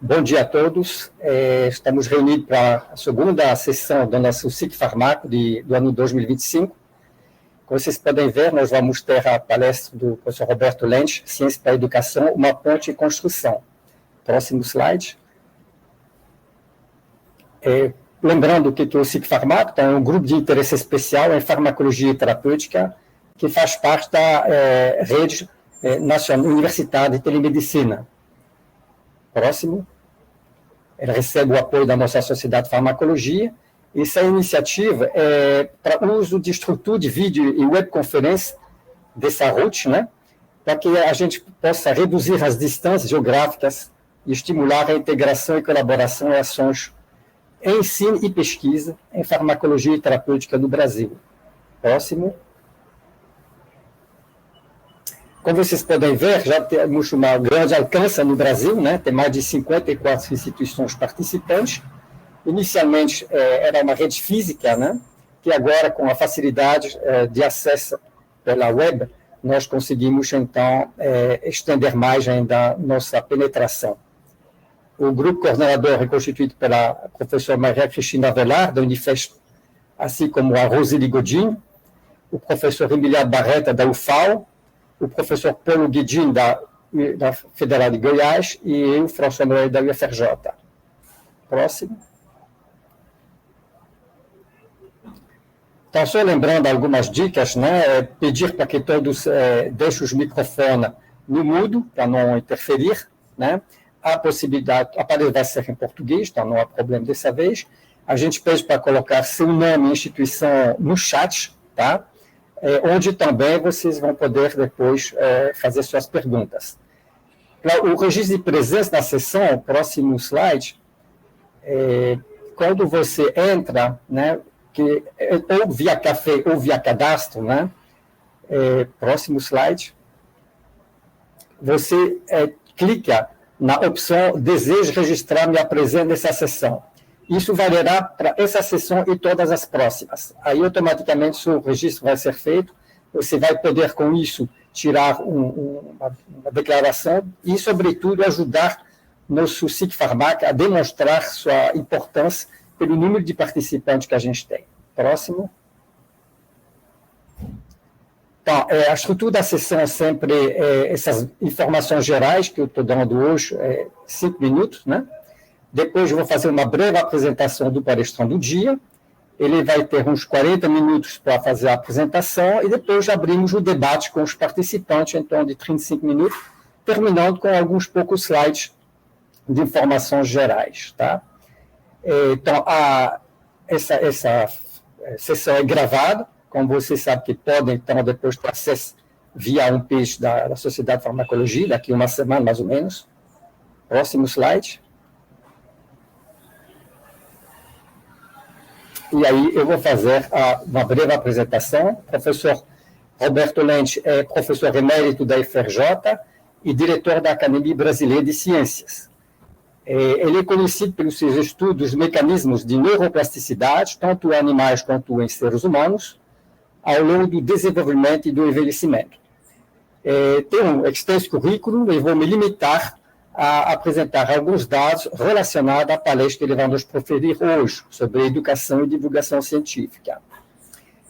Bom dia a todos. Estamos reunidos para a segunda sessão do nosso SIC Farmaco do ano 2025. Como vocês podem ver, nós vamos ter a palestra do professor Roberto Lentes, Ciência para a Educação, uma ponte em construção. Próximo slide. Lembrando que o SIC Farmaco é um grupo de interesse especial em farmacologia e terapêutica que faz parte da rede nacional universitária de telemedicina. Próximo. Ele recebe o apoio da nossa Sociedade de Farmacologia. Essa iniciativa é para uso de estrutura de vídeo e webconferência dessa route, né, para que a gente possa reduzir as distâncias geográficas e estimular a integração e colaboração em ações em ensino e pesquisa em farmacologia e terapêutica no Brasil. Próximo. Como vocês podem ver, já temos uma grande alcance no Brasil, né? Tem mais de 54 instituições participantes. Inicialmente, era uma rede física, né? Que agora, com a facilidade de acesso pela web, nós conseguimos, então, estender mais ainda a nossa penetração. O grupo coordenador é constituído pela professora Maria Cristina Avelar, da Unifesp, assim como a Roseli Godinho, o professor Emiliano Barreta, da UFAL, o professor Paulo Guidin, da Federal de Goiás, e eu, François Noé, da UFRJ. Próximo. Então, só lembrando algumas dicas, né, pedir para que todos deixem os microfones no mudo, para não interferir, né, a possibilidade, a palestra vai ser em português, então não há problema dessa vez. A gente pede para colocar seu nome e instituição no chat, tá? Onde também vocês vão poder depois fazer suas perguntas. O registro de presença na sessão, próximo slide, quando você entra, né, ou via café ou via cadastro, né, próximo slide, você clica na opção desejo registrar minha presença nessa sessão. Isso valerá para essa sessão e todas as próximas. Aí, automaticamente, o seu registro vai ser feito. Você vai poder, com isso, tirar uma declaração e, sobretudo, ajudar nosso SIC Farmac a demonstrar sua importância pelo número de participantes que a gente tem. Próximo. Então, a estrutura da sessão é sempre essas informações gerais que eu estou dando hoje, 5 minutos, né? Depois eu vou fazer uma breve apresentação do palestrante do dia. Ele vai ter uns 40 minutos para fazer a apresentação e depois abrimos o debate com os participantes, então de 35 minutos, terminando com alguns poucos slides de informações gerais. Tá? Então, essa sessão é gravada, como vocês sabem que podem, então, depois ter acesso via um page da Sociedade de Farmacologia, daqui uma semana mais ou menos. Próximo slide. E aí eu vou fazer uma breve apresentação. O professor Roberto Lentes é professor emérito da UFRJ e diretor da Academia Brasileira de Ciências. Ele é conhecido pelos seus estudos dos mecanismos de neuroplasticidade, tanto em animais quanto em seres humanos, ao longo do desenvolvimento e do envelhecimento. Tem um extenso currículo e vou me limitar a apresentar alguns dados relacionados à palestra que ele vai nos proferir hoje, sobre educação e divulgação científica.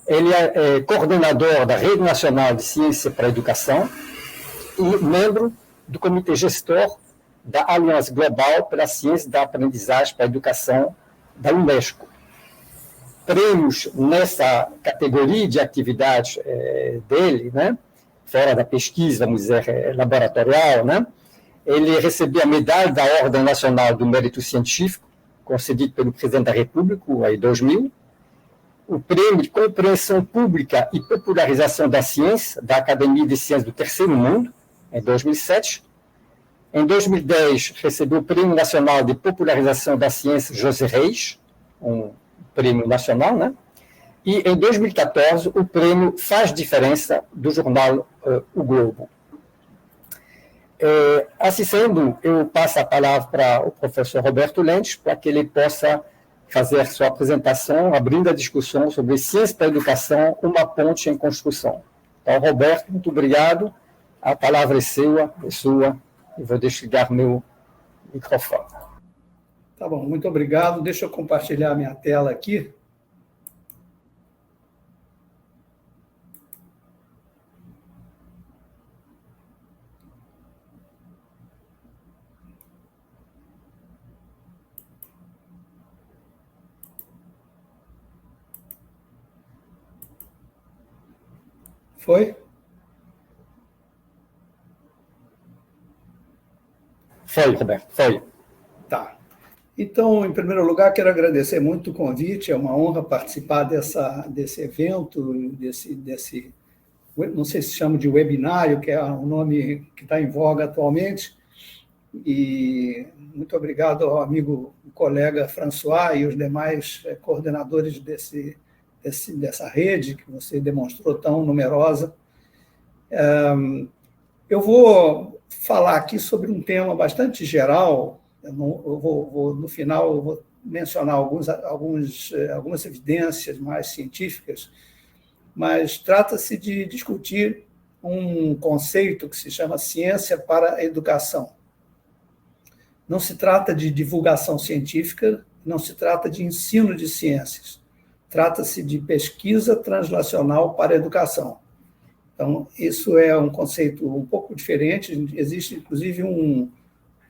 Ele é coordenador da Rede Nacional de Ciência para a Educação e membro do Comitê Gestor da Aliança Global pela Ciência da Aprendizagem para a Educação da Unesco. Prêmios nessa categoria de atividade dele, né, fora da pesquisa, vamos dizer, laboratorial, né, ele recebeu a medalha da Ordem Nacional do Mérito Científico, concedido pelo Presidente da República, em 2000, o Prêmio de Compreensão Pública e Popularização da Ciência, da Academia de Ciências do Terceiro Mundo, em 2007. Em 2010, recebeu o Prêmio Nacional de Popularização da Ciência José Reis, um prêmio nacional, né? E em 2014, o prêmio Faz Diferença, do jornal O Globo. Assim sendo, eu passo a palavra para o professor Roberto Lentes, para que ele possa fazer sua apresentação, abrindo a discussão sobre ciência para a educação, uma ponte em construção. Então, Roberto, muito obrigado. A palavra é sua, e vou desligar meu microfone. Tá bom, muito obrigado. Deixa eu compartilhar a minha tela aqui. Foi? Foi, Roberto, foi. Tá. Então, em primeiro lugar, quero agradecer muito o convite. É uma honra participar desse evento, não sei se chama de webinário, que é o nome que está em voga atualmente. E muito obrigado ao amigo e colega François e os demais coordenadores dessa rede que você demonstrou tão numerosa. Eu vou falar aqui sobre um tema bastante geral. No final, eu vou mencionar algumas evidências mais científicas, mas trata-se de discutir um conceito que se chama ciência para a educação. Não se trata de divulgação científica, não se trata de ensino de ciências. Trata-se de pesquisa translacional para a educação. Então, isso é um conceito um pouco diferente. Existe, inclusive, um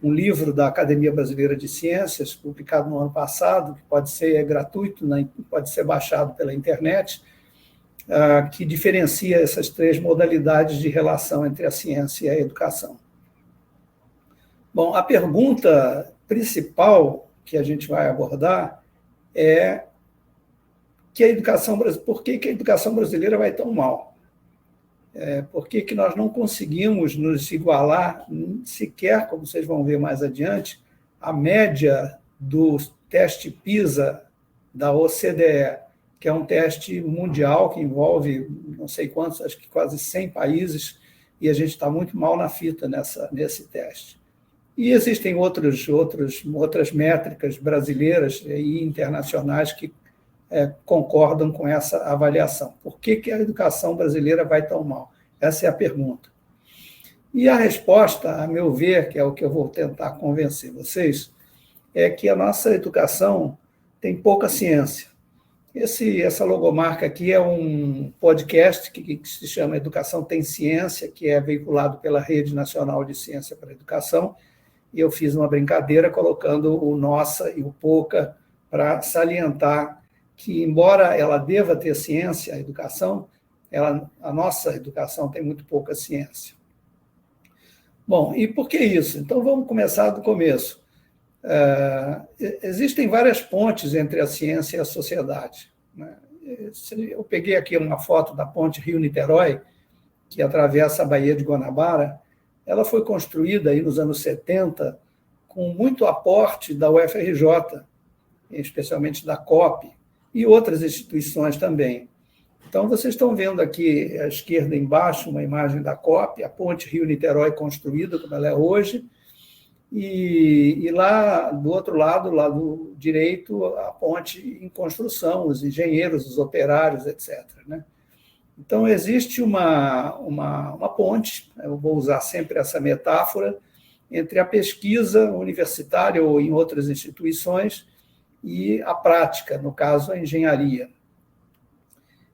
livro da Academia Brasileira de Ciências, publicado no ano passado, que pode ser gratuito, pode ser baixado pela internet, que diferencia essas três modalidades de relação entre a ciência e a educação. Bom, a pergunta principal que a gente vai abordar é por que a educação brasileira vai tão mal? Por que nós não conseguimos nos igualar sequer, como vocês vão ver mais adiante, a média do teste PISA da OCDE, que é um teste mundial que envolve não sei quantos, acho que quase 100 países, e a gente está muito mal na fita nesse teste. E existem outras métricas brasileiras e internacionais que concordam com essa avaliação. Por que a educação brasileira vai tão mal? Essa é a pergunta. E a resposta, a meu ver, que é o que eu vou tentar convencer vocês, é que a nossa educação tem pouca ciência. Essa logomarca aqui é um podcast que se chama Educação Tem Ciência, que é veiculado pela Rede Nacional de Ciência para a Educação, e eu fiz uma brincadeira colocando o nossa e o pouca para salientar que, embora ela deva ter ciência, a educação, a nossa educação tem muito pouca ciência. Bom, e por que isso? Então, vamos começar do começo. Existem várias pontes entre a ciência e a sociedade. Eu peguei aqui uma foto da ponte Rio-Niterói, que atravessa a Baía de Guanabara. Ela foi construída aí nos anos 70 com muito aporte da UFRJ, especialmente da COP, e outras instituições também. Então, vocês estão vendo aqui à esquerda embaixo uma imagem da COP, a ponte Rio-Niterói construída como ela é hoje, e lá do outro lado, lá do direito, a ponte em construção, os engenheiros, os operários, etc. Então, existe uma ponte, eu vou usar sempre essa metáfora, entre a pesquisa universitária ou em outras instituições e a prática, no caso, a engenharia.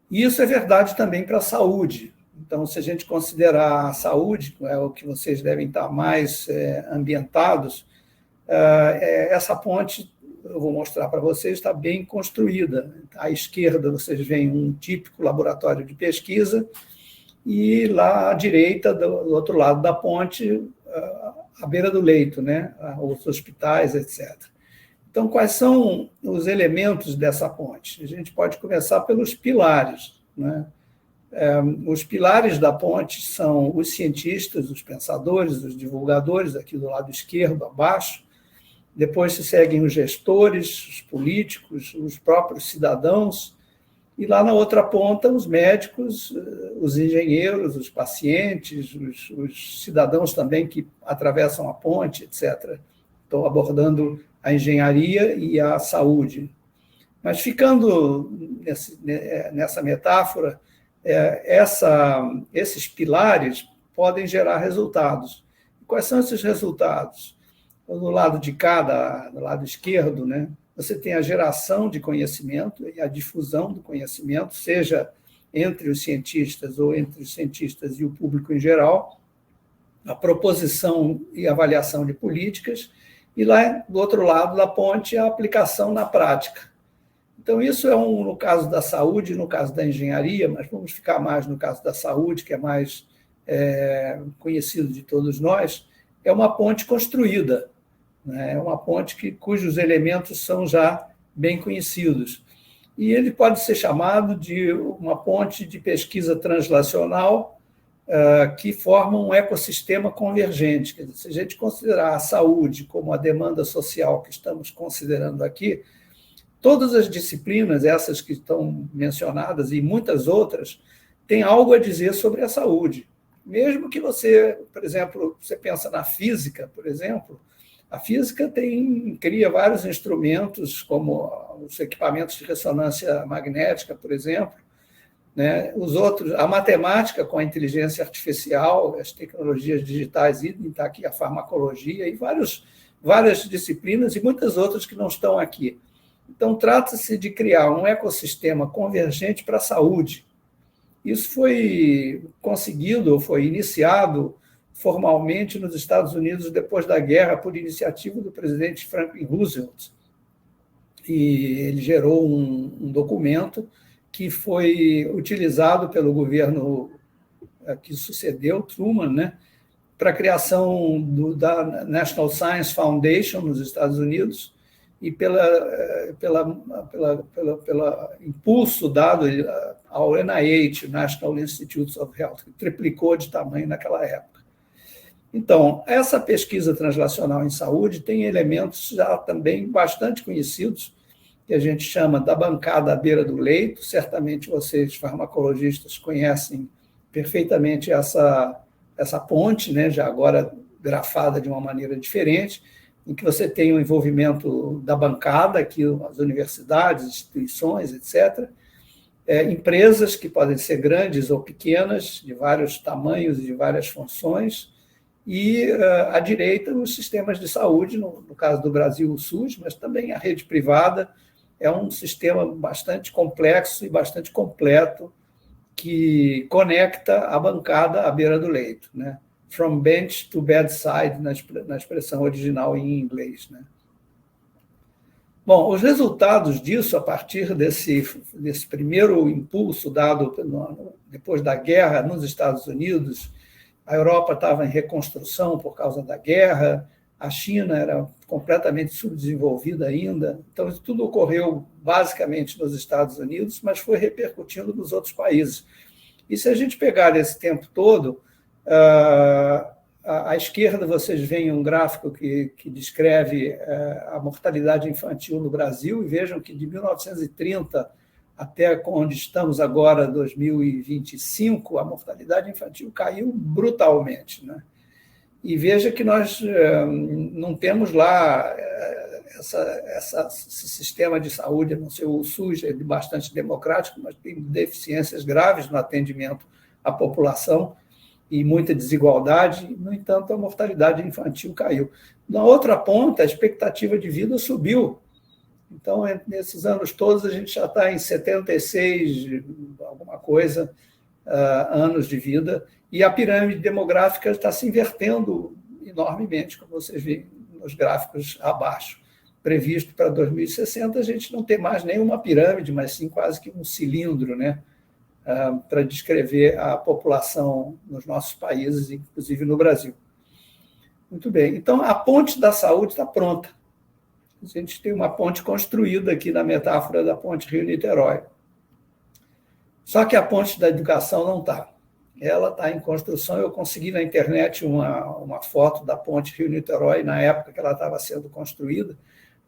E isso é verdade também para a saúde. Então, se a gente considerar a saúde, é o que vocês devem estar mais ambientados, essa ponte, eu vou mostrar para vocês, está bem construída. À esquerda, vocês veem um típico laboratório de pesquisa, e lá à direita, do outro lado da ponte, à beira do leito, os hospitais, etc. Então, quais são os elementos dessa ponte? A gente pode começar pelos pilares. Os pilares da ponte são os cientistas, os pensadores, os divulgadores, aqui do lado esquerdo, abaixo. Depois se seguem os gestores, os políticos, os próprios cidadãos. E lá na outra ponta, os médicos, os engenheiros, os pacientes, os cidadãos também que atravessam a ponte, etc. Estou abordando a engenharia e a saúde. Mas ficando nessa metáfora, esses pilares podem gerar resultados. Quais são esses resultados? do lado de cá, do lado esquerdo, né, você tem a geração de conhecimento e a difusão do conhecimento, seja entre os cientistas ou entre os cientistas e o público em geral, a proposição e avaliação de políticas, e lá, do outro lado da ponte, a aplicação na prática. Então, isso é no caso da saúde, no caso da engenharia, mas vamos ficar mais no caso da saúde, que é mais conhecido de todos nós, é uma ponte construída, né? É uma ponte cujos elementos são já bem conhecidos. E ele pode ser chamado de uma ponte de pesquisa translacional que forma um ecossistema convergente. Quer dizer, se a gente considerar a saúde como a demanda social que estamos considerando aqui, todas as disciplinas, essas que estão mencionadas e muitas outras, têm algo a dizer sobre a saúde. Mesmo que você, por exemplo, você pensa na física, por exemplo, a física cria vários instrumentos, como os equipamentos de ressonância magnética, por exemplo, né? Os outros, a matemática com a inteligência artificial, as tecnologias digitais, está aqui a farmacologia e várias disciplinas e muitas outras que não estão aqui. Então, trata-se de criar um ecossistema convergente para a saúde. Isso foi conseguido, foi iniciado formalmente nos Estados Unidos depois da guerra por iniciativa do presidente Franklin Roosevelt. E ele gerou um documento que foi utilizado pelo governo que sucedeu, Truman, né, para a criação da National Science Foundation nos Estados Unidos e pelo impulso dado ao NIH, National Institutes of Health, que triplicou de tamanho naquela época. Então, essa pesquisa translacional em saúde tem elementos já também bastante conhecidos, que a gente chama da bancada à beira do leito. Certamente vocês, farmacologistas, conhecem perfeitamente essa ponte, né, já agora grafada de uma maneira diferente, em que você tem o envolvimento da bancada, aqui as universidades, instituições, etc., empresas que podem ser grandes ou pequenas, de vários tamanhos e de várias funções, e à direita os sistemas de saúde, no caso do Brasil, o SUS, mas também a rede privada. É um sistema bastante complexo e bastante completo que conecta a bancada à beira do leito, né? From bench to bedside, na expressão original em inglês, né? Bom, os resultados disso, a partir desse primeiro impulso dado depois da guerra nos Estados Unidos, a Europa estava em reconstrução por causa da guerra, a China era completamente subdesenvolvida ainda, então isso tudo ocorreu basicamente nos Estados Unidos, mas foi repercutindo nos outros países. E se a gente pegar esse tempo todo, à esquerda vocês veem um gráfico que descreve a mortalidade infantil no Brasil, e vejam que de 1930 até onde estamos agora, 2025, a mortalidade infantil caiu brutalmente, né? E veja que nós não temos lá esse sistema de saúde, a não ser o SUS, é bastante democrático, mas tem deficiências graves no atendimento à população e muita desigualdade. No entanto, a mortalidade infantil caiu. Na outra ponta, a expectativa de vida subiu. Então, nesses anos todos, a gente já está em 76, alguma coisa, anos de vida, e a pirâmide demográfica está se invertendo enormemente, como vocês veem nos gráficos abaixo. Previsto para 2060, a gente não tem mais nenhuma pirâmide, mas sim quase que um cilindro, né, para descrever a população nos nossos países, inclusive no Brasil. Muito bem. Então, a ponte da saúde está pronta. A gente tem uma ponte construída aqui na metáfora da ponte Rio-Niterói. Só que a ponte da educação não está. Ela está em construção. Eu consegui na internet uma foto da ponte Rio-Niterói, na época que ela estava sendo construída,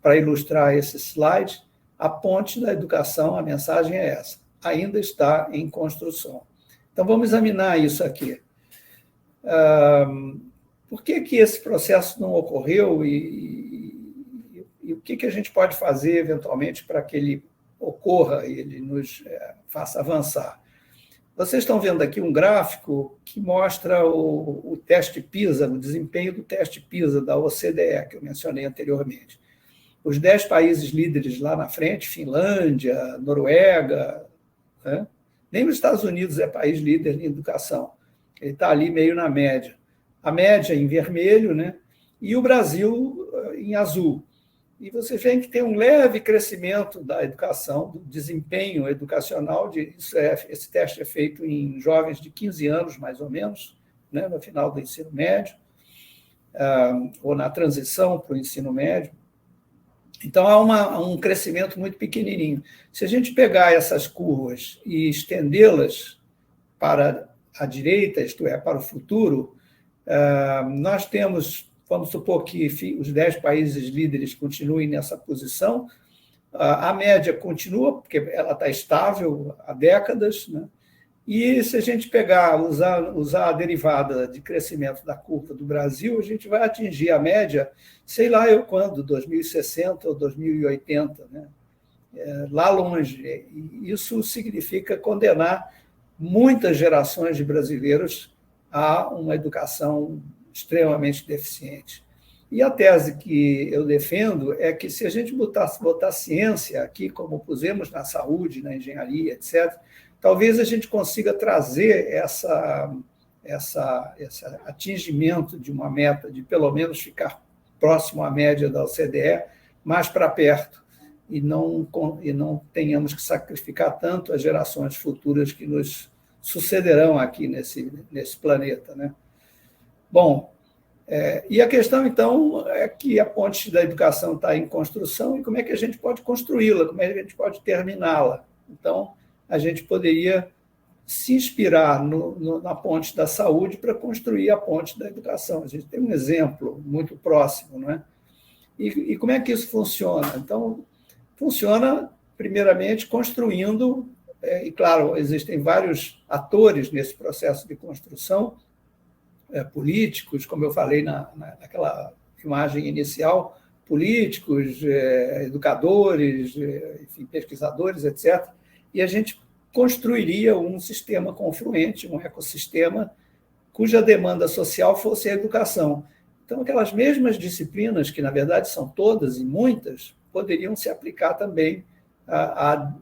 para ilustrar esse slide. A ponte da educação, a mensagem é essa, ainda está em construção. Então, vamos examinar isso aqui. Por que esse processo não ocorreu e o que a gente pode fazer, eventualmente, para que ele ocorra e ele nos faça avançar? Vocês estão vendo aqui um gráfico que mostra o teste PISA, o desempenho do teste PISA da OCDE, que eu mencionei anteriormente. Os 10 países líderes lá na frente, Finlândia, Noruega, né? Nem os Estados Unidos é país líder em educação. Ele está ali meio na média. A média em vermelho, né? E o Brasil em azul. E vocês veem que tem um leve crescimento da educação, do desempenho educacional. Esse teste é feito em jovens de 15 anos, mais ou menos, né, no final do ensino médio, ou na transição para o ensino médio. Então, há um crescimento muito pequenininho. Se a gente pegar essas curvas e estendê-las para a direita, isto é, para o futuro, nós temos... Vamos supor que os 10 países líderes continuem nessa posição. A média continua, porque ela está estável há décadas, né? E se a gente usar a derivada de crescimento da curva do Brasil, a gente vai atingir a média, sei lá eu quando, 2060 ou 2080, né? Lá longe. E isso significa condenar muitas gerações de brasileiros a uma educação extremamente deficiente. E a tese que eu defendo é que, se a gente botar ciência aqui, como pusemos na saúde, na engenharia, etc., talvez a gente consiga trazer esse atingimento de uma meta de, pelo menos, ficar próximo à média da OCDE, mais para perto, e não tenhamos que sacrificar tanto as gerações futuras que nos sucederão aqui nesse planeta, né? Bom, e a questão, então, é que a ponte da educação está em construção, e como é que a gente pode construí-la, como é que a gente pode terminá-la. Então, a gente poderia se inspirar na ponte da saúde para construir a ponte da educação. A gente tem um exemplo muito próximo, não é? E como é que isso funciona? Então, funciona, primeiramente, construindo, e, claro, existem vários atores nesse processo de construção, políticos, como eu falei naquela imagem inicial, políticos, educadores, enfim, pesquisadores, etc. E a gente construiria um sistema confluente, um ecossistema cuja demanda social fosse a educação. Então, aquelas mesmas disciplinas, que na verdade são todas e muitas, poderiam se aplicar também a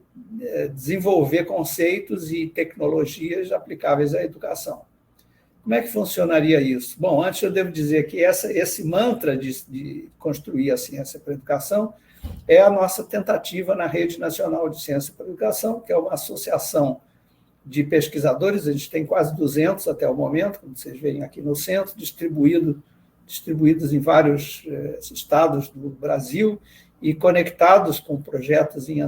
desenvolver conceitos e tecnologias aplicáveis à educação. Como é que funcionaria isso? Bom, antes eu devo dizer que esse mantra de construir a ciência para a educação é a nossa tentativa na Rede Nacional de Ciência para a Educação, que é uma associação de pesquisadores, a gente tem quase 200 até o momento, como vocês veem aqui no centro, distribuídos em vários estados do Brasil e conectados com projetos em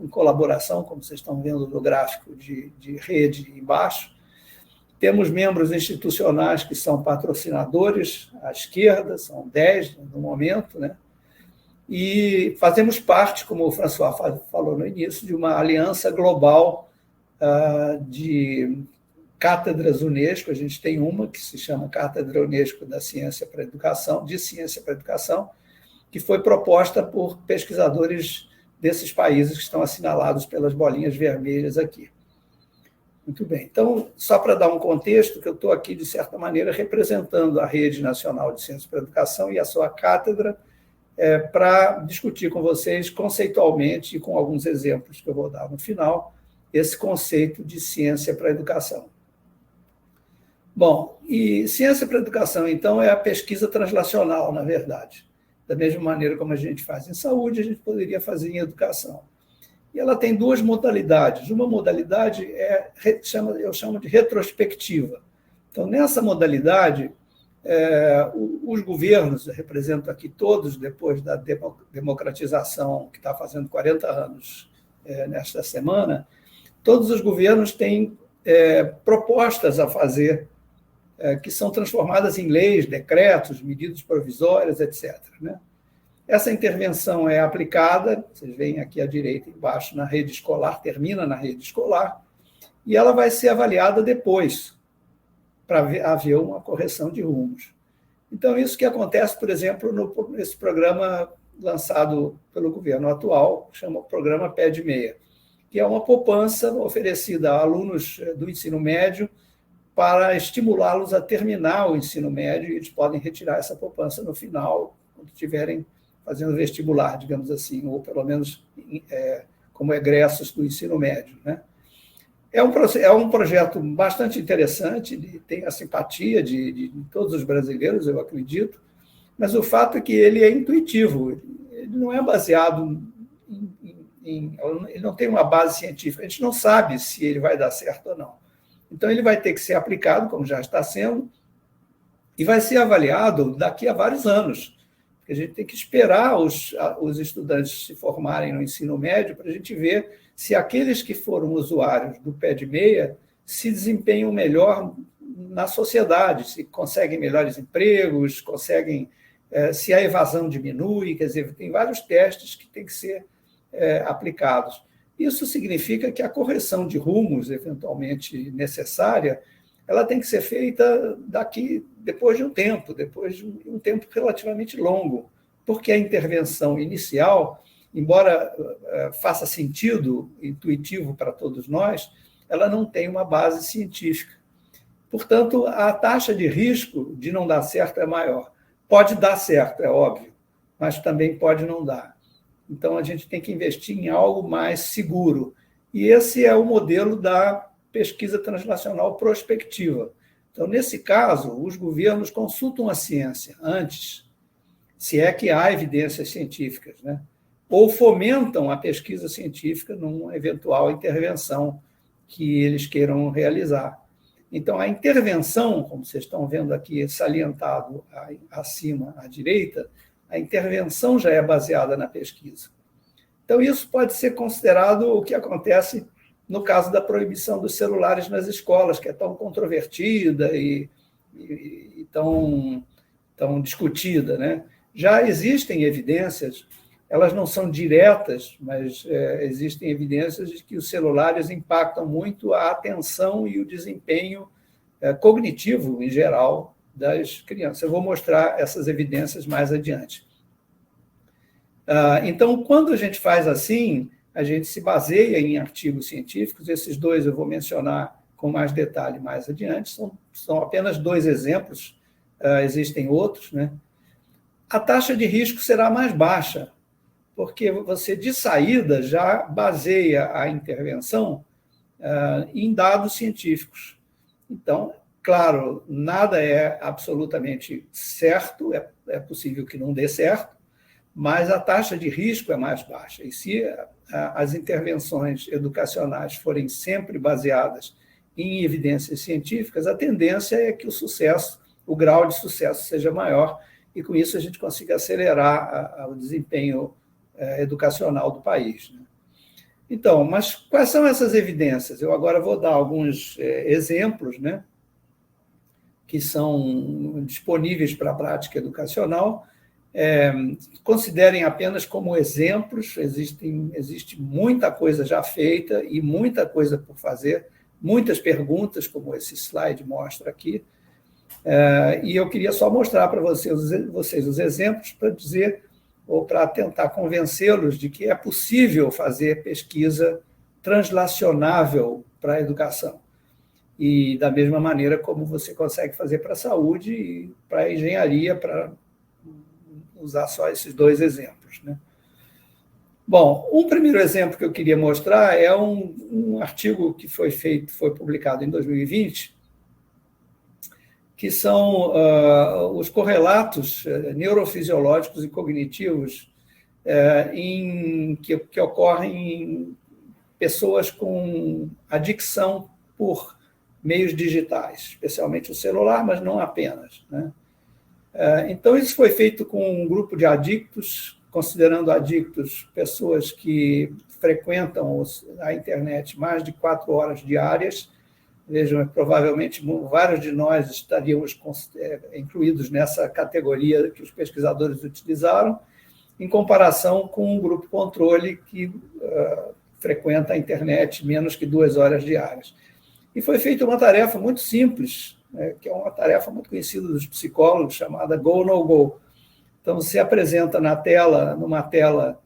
colaboração, como vocês estão vendo no gráfico de rede embaixo. Temos membros institucionais que são patrocinadores à esquerda, são 10 no momento, né? E fazemos parte, como o François falou no início, de uma aliança global de cátedras Unesco. A gente tem uma que se chama Cátedra Unesco da Ciência para a Educação, de Ciência para a Educação, que foi proposta por pesquisadores desses países que estão assinalados pelas bolinhas vermelhas aqui. Muito bem. Então, só para dar um contexto, que eu estou aqui, de certa maneira, representando a Rede Nacional de Ciência para a Educação e a sua cátedra, para discutir com vocês conceitualmente e com alguns exemplos que eu vou dar no final, esse conceito de ciência para a educação. Bom, e ciência para a educação, então, é a pesquisa translacional, na verdade. Da mesma maneira como a gente faz em saúde, a gente poderia fazer em educação. E ela tem duas modalidades. Uma modalidade eu chamo de retrospectiva. Então, nessa modalidade, os governos, eu represento aqui todos, depois da democratização, que está fazendo 40 anos nesta semana, todos os governos têm propostas a fazer, que são transformadas em leis, decretos, medidas provisórias, etc., né? Essa intervenção é aplicada, vocês veem aqui à direita embaixo, na rede escolar, termina na rede escolar, e ela vai ser avaliada depois, para haver uma correção de rumos. Então, isso que acontece, por exemplo, nesse programa lançado pelo governo atual, chama o Programa PED-6, que é uma poupança oferecida a alunos do ensino médio para estimulá-los a terminar o ensino médio, e eles podem retirar essa poupança no final, quando estiverem fazendo vestibular, digamos assim, ou pelo menos como egressos do ensino médio, né? É um projeto bastante interessante, tem a simpatia de todos os brasileiros, eu acredito, mas o fato é que ele é intuitivo, ele não é baseado ele não tem uma base científica, a gente não sabe se ele vai dar certo ou não. Então, ele vai ter que ser aplicado, como já está sendo, e vai ser avaliado daqui a vários anos, porque a gente tem que esperar os estudantes se formarem no ensino médio para a gente ver se aqueles que foram usuários do pé de meia se desempenham melhor na sociedade, se conseguem melhores empregos, se a evasão diminui, quer dizer, tem vários testes que têm que ser aplicados. Isso significa que a correção de rumos, eventualmente necessária, ela tem que ser feita depois de um tempo relativamente longo, porque a intervenção inicial, embora faça sentido intuitivo para todos nós, ela não tem uma base científica. Portanto, a taxa de risco de não dar certo é maior. Pode dar certo, é óbvio, mas também pode não dar. Então, a gente tem que investir em algo mais seguro. E esse é o modelo da pesquisa translacional prospectiva. Então, nesse caso, os governos consultam a ciência antes, se é que há evidências científicas, né? Ou fomentam a pesquisa científica numa eventual intervenção que eles queiram realizar. Então, a intervenção, como vocês estão vendo aqui salientado acima à direita, a intervenção já é baseada na pesquisa. Então, isso pode ser considerado o que acontece no caso da proibição dos celulares nas escolas, que é tão controvertida e tão discutida, né? Já existem evidências, elas não são diretas, mas existem evidências de que os celulares impactam muito a atenção e o desempenho cognitivo, em geral, das crianças. Eu vou mostrar essas evidências mais adiante. Então, quando a gente faz assim, a gente se baseia em artigos científicos. Esses dois eu vou mencionar com mais detalhe mais adiante, são apenas 2 exemplos, existem outros, né? A taxa de risco será mais baixa, porque você, de saída, já baseia a intervenção em dados científicos. Então, claro, nada é absolutamente certo, é possível que não dê certo, mas a taxa de risco é mais baixa. E se as intervenções educacionais forem sempre baseadas em evidências científicas, a tendência é que o grau de sucesso seja maior, e com isso a gente consiga acelerar o desempenho educacional do país, né? Então, mas quais são essas evidências? Eu agora vou dar alguns exemplos, né, que são disponíveis para a prática educacional. Considerem apenas como exemplos, existe muita coisa já feita e muita coisa por fazer, muitas perguntas, como esse slide mostra aqui, e eu queria só mostrar para vocês os exemplos para dizer, ou para tentar convencê-los de que é possível fazer pesquisa translacionável para a educação. E da mesma maneira como você consegue fazer para a saúde e para a engenharia, para usar só esses 2 exemplos, né? Bom, um primeiro exemplo que eu queria mostrar é um artigo que foi publicado em 2020, que são os correlatos neurofisiológicos e cognitivos que ocorrem em pessoas com adicção por meios digitais, especialmente o celular, mas não apenas, né? Então, isso foi feito com um grupo de adictos, considerando adictos pessoas que frequentam a internet mais de 4 horas diárias. Vejam, provavelmente vários de nós estaríamos incluídos nessa categoria que os pesquisadores utilizaram, em comparação com um grupo controle que frequenta a internet menos que 2 horas diárias. E foi feita uma tarefa muito simples, que é uma tarefa muito conhecida dos psicólogos, chamada Go, No Go. Então, você apresenta numa tela,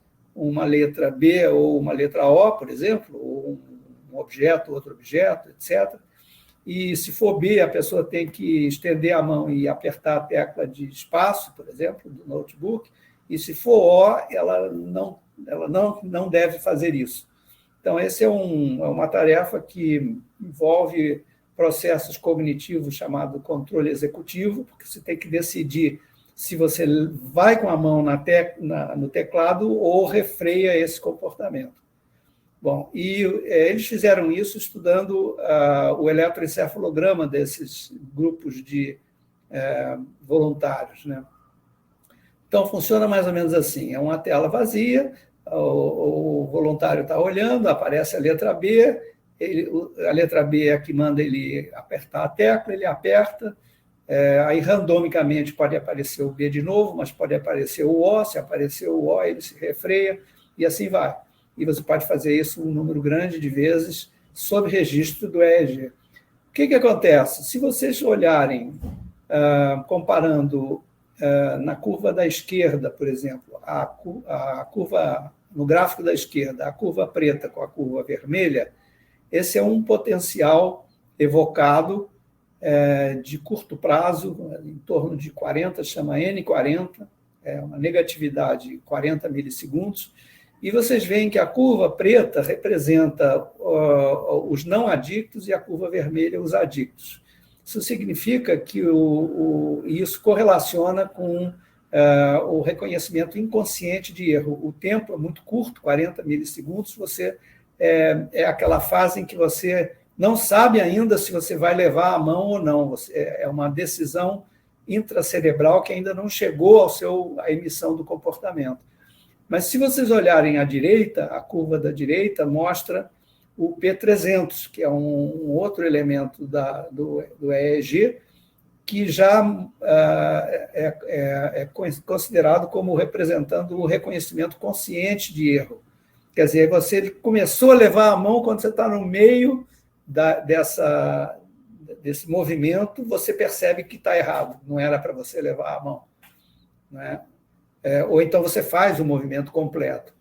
uma letra B ou uma letra O, por exemplo, ou um objeto, outro objeto, etc. E, se for B, a pessoa tem que estender a mão e apertar a tecla de espaço, por exemplo, do notebook, e, se for O, ela não deve fazer isso. Então, essa é uma tarefa que envolve processos cognitivos chamado controle executivo, porque você tem que decidir se você vai com a mão no teclado ou refreia esse comportamento. Bom, e eles fizeram isso estudando o eletroencefalograma desses grupos de voluntários, né? Então, funciona mais ou menos assim: é uma tela vazia, o voluntário está olhando, aparece a letra B, a letra B é a que manda ele apertar a tecla, ele aperta, aí randomicamente pode aparecer o B de novo, mas pode aparecer o O, se aparecer o O, ele se refreia, e assim vai. E você pode fazer isso um número grande de vezes sob registro do EEG. O que acontece? Se vocês olharem, comparando na curva da esquerda, por exemplo, a curva, no gráfico da esquerda, a curva preta com a curva vermelha, esse é um potencial evocado de curto prazo, em torno de 40, chama N40, é uma negatividade de 40 milissegundos, e vocês veem que a curva preta representa os não adictos e a curva vermelha os adictos. Isso significa que isso correlaciona com o reconhecimento inconsciente de erro. O tempo é muito curto, 40 milissegundos, é aquela fase em que você não sabe ainda se você vai levar a mão ou não. É uma decisão intracerebral que ainda não chegou à emissão do comportamento. Mas, se vocês olharem à direita, a curva da direita mostra o P300, que é um outro elemento do EEG, que já é considerado como representando o reconhecimento consciente de erro. Quer dizer, você começou a levar a mão quando você está no meio desse movimento, você percebe que está errado, não era para você levar a mão, né? Ou então você faz o movimento completo.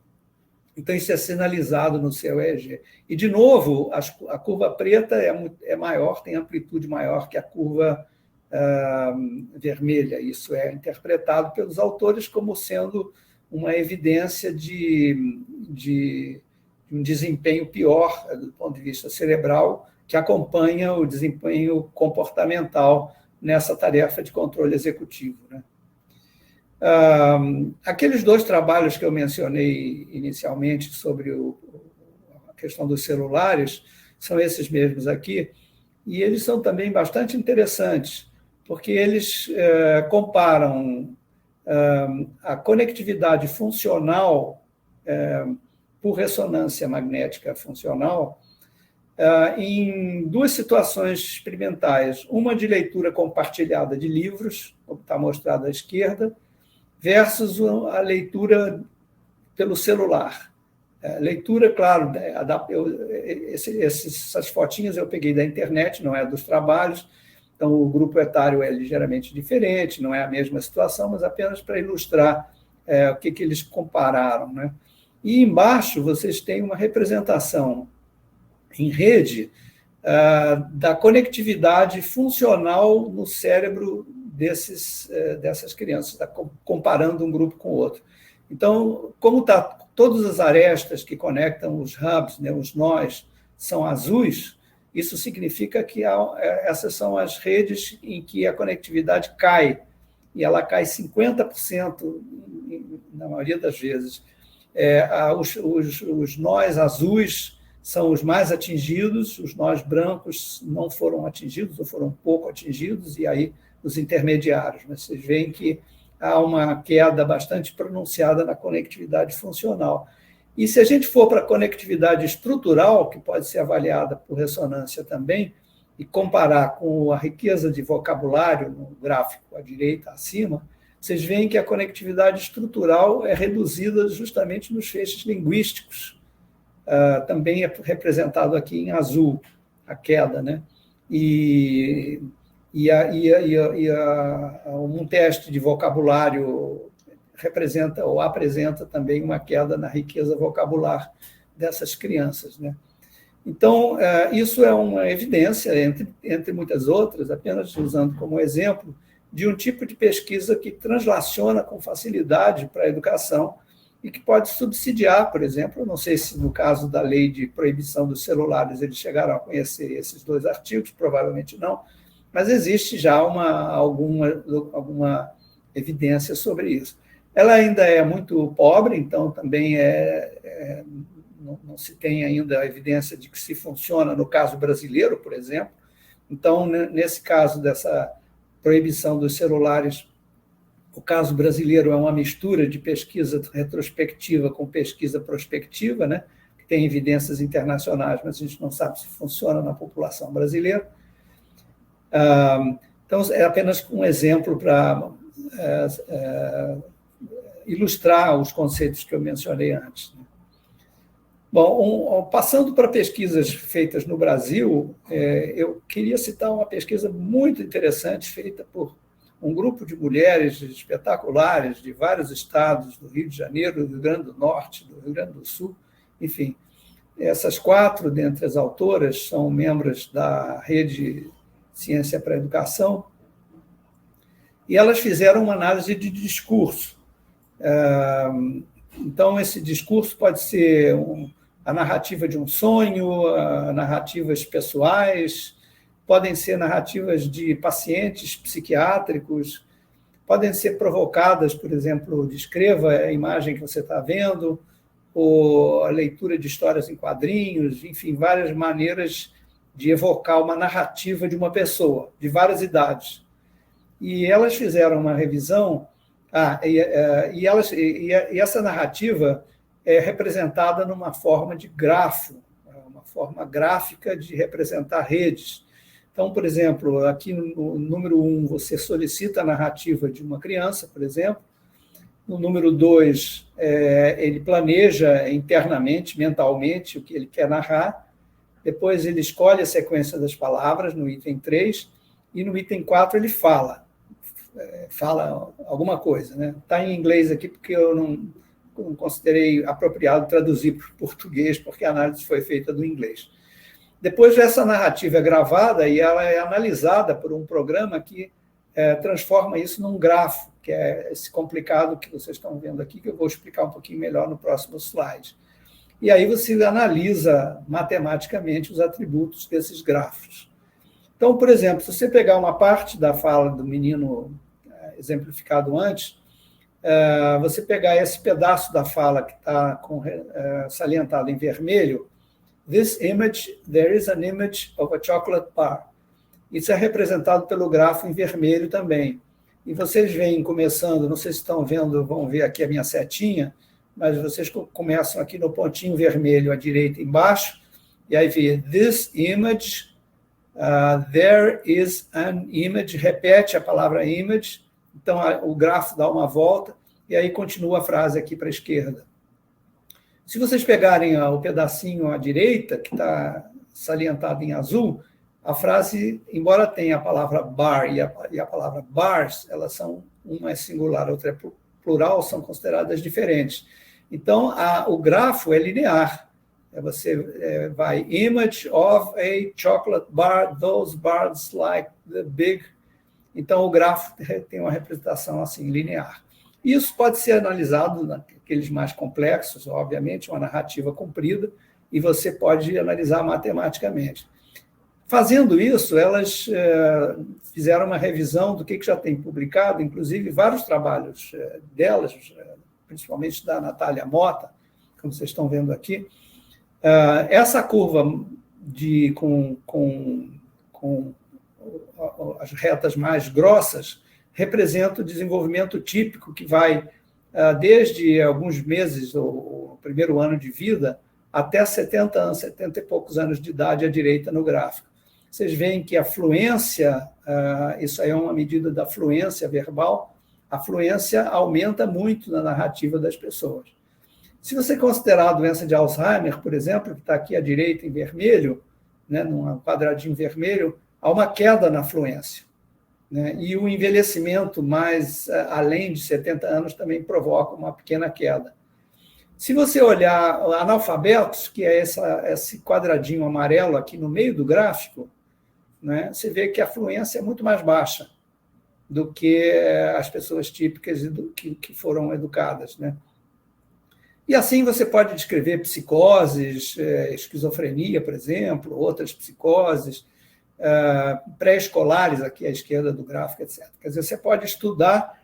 Então, isso é sinalizado no seu EEG. E, de novo, a curva preta é maior, tem amplitude maior que a curva vermelha. Isso é interpretado pelos autores como sendo uma evidência de um desempenho pior do ponto de vista cerebral, que acompanha o desempenho comportamental nessa tarefa de controle executivo, né? Aqueles dois trabalhos que eu mencionei inicialmente sobre a questão dos celulares são esses mesmos aqui, e eles são também bastante interessantes, porque eles comparam a conectividade funcional por ressonância magnética funcional em duas situações experimentais, uma de leitura compartilhada de livros, como está mostrado à esquerda, versus a leitura pelo celular. Leitura, claro, essas fotinhas eu peguei da internet, não é dos trabalhos, então o grupo etário é ligeiramente diferente, não é a mesma situação, mas apenas para ilustrar o que eles compararam, né? E embaixo vocês têm uma representação em rede da conectividade funcional no cérebro dessas crianças, comparando um grupo com o outro. Então, como todas as arestas que conectam os hubs, né, os nós, são azuis, isso significa que essas são as redes em que a conectividade cai, e ela cai 50% na maioria das vezes. Os nós azuis são os mais atingidos, os nós brancos não foram atingidos, ou foram pouco atingidos, e aí os intermediários. Mas vocês veem que há uma queda bastante pronunciada na conectividade funcional. E se a gente for para a conectividade estrutural, que pode ser avaliada por ressonância também, e comparar com a riqueza de vocabulário no gráfico à direita, acima, vocês veem que a conectividade estrutural é reduzida justamente nos feixes linguísticos. Também é representado aqui em azul, a queda, né? Um teste de vocabulário representa ou apresenta também uma queda na riqueza vocabular dessas crianças, né? Então, isso é uma evidência, entre muitas outras, apenas usando como exemplo, de um tipo de pesquisa que translaciona com facilidade para a educação e que pode subsidiar, por exemplo, não sei se no caso da lei de proibição dos celulares eles chegaram a conhecer esses 2 artigos, provavelmente não, mas existe já alguma evidência sobre isso. Ela ainda é muito pobre, então também não se tem ainda a evidência de que se funciona no caso brasileiro, por exemplo. Então, nesse caso dessa proibição dos celulares, o caso brasileiro é uma mistura de pesquisa retrospectiva com pesquisa prospectiva, né? Que tem evidências internacionais, mas a gente não sabe se funciona na população brasileira. Então, é apenas um exemplo para ilustrar os conceitos que eu mencionei antes. Bom, passando para pesquisas feitas no Brasil, eu queria citar uma pesquisa muito interessante feita por um grupo de mulheres espetaculares de vários estados, do Rio de Janeiro, do Rio Grande do Norte, do Rio Grande do Sul, enfim. Essas 4, dentre as autoras, são membros da Rede Ciência para a Educação, e elas fizeram uma análise de discurso. Então, esse discurso pode ser a narrativa de um sonho, narrativas pessoais, podem ser narrativas de pacientes psiquiátricos, podem ser provocadas, por exemplo, descreva a imagem que você está vendo, ou a leitura de histórias em quadrinhos, enfim, várias maneiras de evocar uma narrativa de uma pessoa, de várias idades. E elas fizeram uma revisão, e essa narrativa é representada numa forma de grafo, uma forma gráfica de representar redes. Então, por exemplo, aqui no número 1, você solicita a narrativa de uma criança, por exemplo. No número 2, ele planeja internamente, mentalmente, o que ele quer narrar. Depois, ele escolhe a sequência das palavras, no item 3. E no item 4, ele fala alguma coisa, né? Está em inglês aqui, porque eu não considerei apropriado traduzir para o português, porque a análise foi feita do inglês. Depois, essa narrativa é gravada e ela é analisada por um programa que transforma isso num grafo, que é esse complicado que vocês estão vendo aqui, que eu vou explicar um pouquinho melhor no próximo slide. E aí você analisa matematicamente os atributos desses grafos. Então, por exemplo, se você pegar uma parte da fala do menino exemplificado antes, você pegar esse pedaço da fala que está salientado em vermelho, this image, there is an image of a chocolate bar. Isso é representado pelo grafo em vermelho também. E vocês veem começando, não sei se estão vendo, vão ver aqui a minha setinha, mas vocês começam aqui no pontinho vermelho à direita embaixo, e aí vê this image, there is an image, repete a palavra image, então o grafo dá uma volta, e aí continua a frase aqui para a esquerda. Se vocês pegarem o pedacinho à direita, que está salientado em azul, a frase, embora tenha a palavra bar e a palavra bars, elas são, uma é singular, a outra é plural, são consideradas diferentes. Então, o grafo é linear. Você vai, image of a chocolate bar, those bars like the big. Então, o grafo tem uma representação assim, linear. Isso pode ser analisado naqueles mais complexos, obviamente, uma narrativa comprida, e você pode analisar matematicamente. Fazendo isso, elas fizeram uma revisão do que já tem publicado, inclusive vários trabalhos delas, principalmente da Natália Mota, como vocês estão vendo aqui. Essa curva com as retas mais grossas representa o desenvolvimento típico que vai desde alguns meses, o primeiro ano de vida, até 70 anos, 70 e poucos anos de idade à direita no gráfico. Vocês veem que a fluência, isso aí é uma medida da fluência verbal, a fluência aumenta muito na narrativa das pessoas. Se você considerar a doença de Alzheimer, por exemplo, que está aqui à direita em vermelho, né, num quadradinho vermelho, há uma queda na fluência. né? E o envelhecimento mais além de 70 anos também provoca uma pequena queda. Se você olhar analfabetos, que é esse quadradinho amarelo aqui no meio do gráfico, né, você vê que a fluência é muito mais baixa do que as pessoas típicas e que foram educadas, né? E assim você pode descrever psicoses, esquizofrenia, por exemplo, outras psicoses, pré-escolares, aqui à esquerda do gráfico, etc. Quer dizer, você pode estudar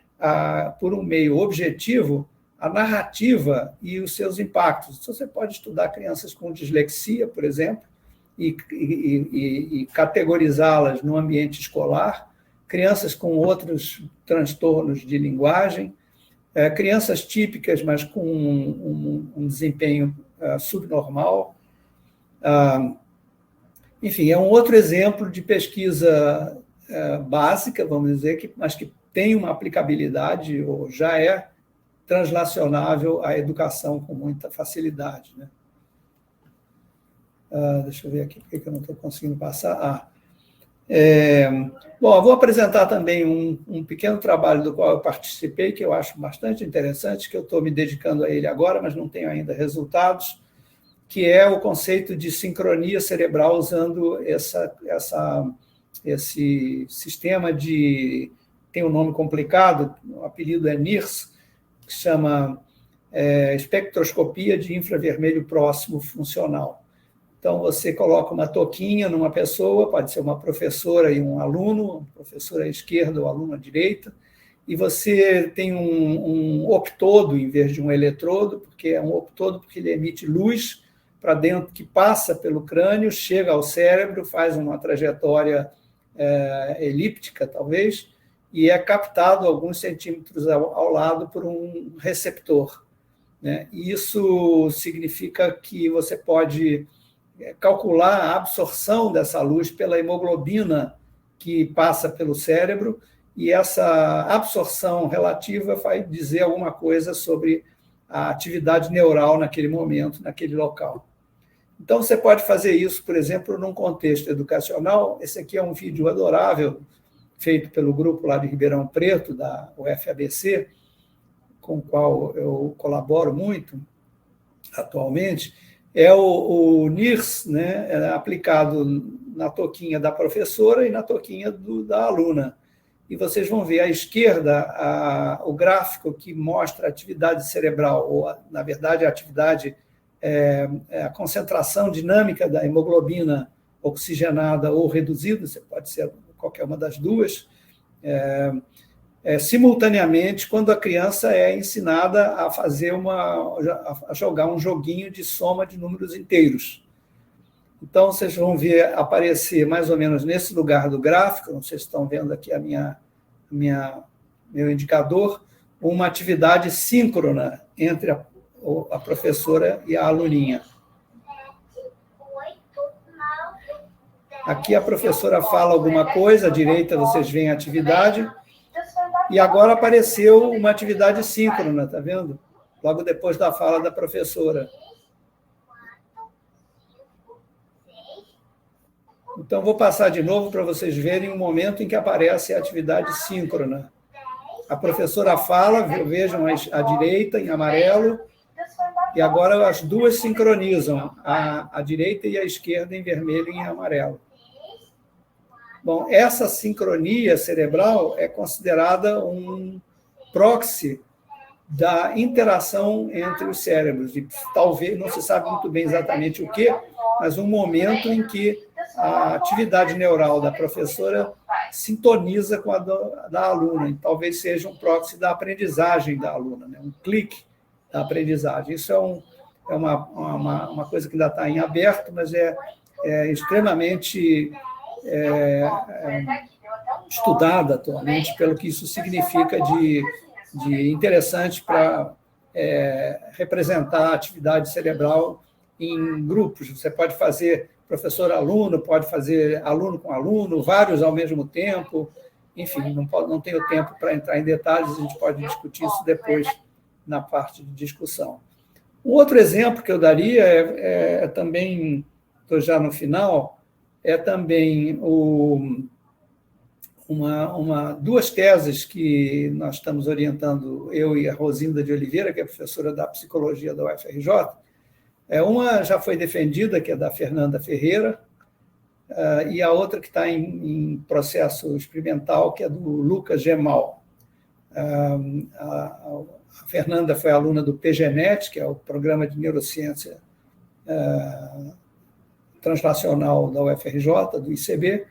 por um meio objetivo a narrativa e os seus impactos. Então, você pode estudar crianças com dislexia, por exemplo, e categorizá-las no ambiente escolar, crianças com outros transtornos de linguagem, crianças típicas, mas com um desempenho subnormal. Enfim, é um outro exemplo de pesquisa básica, vamos dizer, mas que tem uma aplicabilidade, ou já é translacionável à educação com muita facilidade, né? Deixa eu ver aqui, porque eu não estou conseguindo passar. Bom, eu vou apresentar também um pequeno trabalho do qual eu participei, que eu acho bastante interessante, que eu estou me dedicando a ele agora, mas não tenho ainda resultados, que é o conceito de sincronia cerebral usando esse sistema tem um nome complicado, o apelido é NIRS, que se chama espectroscopia de infravermelho próximo funcional. Então, você coloca uma touquinha numa pessoa, pode ser uma professora e um aluno, um professor à esquerda ou aluno à direita, e você tem um optodo em vez de um eletrodo, porque é um optodo porque ele emite luz para dentro, que passa pelo crânio, chega ao cérebro, faz uma trajetória elíptica, talvez, e é captado alguns centímetros ao lado por um receptor, né? E isso significa que você pode calcular a absorção dessa luz pela hemoglobina que passa pelo cérebro, e essa absorção relativa vai dizer alguma coisa sobre a atividade neural naquele momento, naquele local. Então, você pode fazer isso, por exemplo, num contexto educacional. Esse aqui é um vídeo adorável, feito pelo grupo lá de Ribeirão Preto, da UFABC, com o qual eu colaboro muito atualmente. É o NIRS, né, aplicado na touquinha da professora e na touquinha da aluna. E vocês vão ver à esquerda o gráfico que mostra a atividade cerebral, ou, na verdade, a atividade, a concentração dinâmica da hemoglobina oxigenada ou reduzida, você pode ser qualquer uma das duas, simultaneamente, quando a criança é ensinada a a jogar um joguinho de soma de números inteiros. Então, vocês vão ver aparecer mais ou menos nesse lugar do gráfico, não sei se estão vendo aqui meu indicador, uma atividade síncrona entre a professora e a aluninha. Aqui a professora fala alguma coisa, à direita vocês veem a atividade, e agora apareceu uma atividade síncrona, está vendo? Logo depois da fala da professora. Então, vou passar de novo para vocês verem o momento em que aparece a atividade síncrona. A professora fala, vejam à direita, em amarelo, e agora as duas sincronizam, a direita e a esquerda em vermelho e em amarelo. Bom, essa sincronia cerebral é considerada um proxy da interação entre os cérebros. E talvez, não se sabe muito bem exatamente o que, mas um momento em que a atividade neural da professora sintoniza com a da aluna. E talvez seja um proxy da aprendizagem da aluna, né? Um clique da aprendizagem. Isso é uma coisa que ainda está em aberto, mas é extremamente estudada atualmente pelo que isso significa de interessante para representar a atividade cerebral em grupos. Você pode fazer professor-aluno, pode fazer aluno com aluno, vários ao mesmo tempo. Enfim, não tenho tempo para entrar em detalhes, a gente pode discutir isso depois na parte de discussão. Um outro exemplo que eu daria é também, estou já no final, é também duas teses que nós estamos orientando, eu e a Rosinda de Oliveira, que é professora da Psicologia da UFRJ. Uma já foi defendida, que é da Fernanda Ferreira, e a outra que está em processo experimental, que é do Lucas Gemal. A Fernanda foi aluna do PGNet, que é o Programa de Neurociência Translacional da UFRJ, do ICB,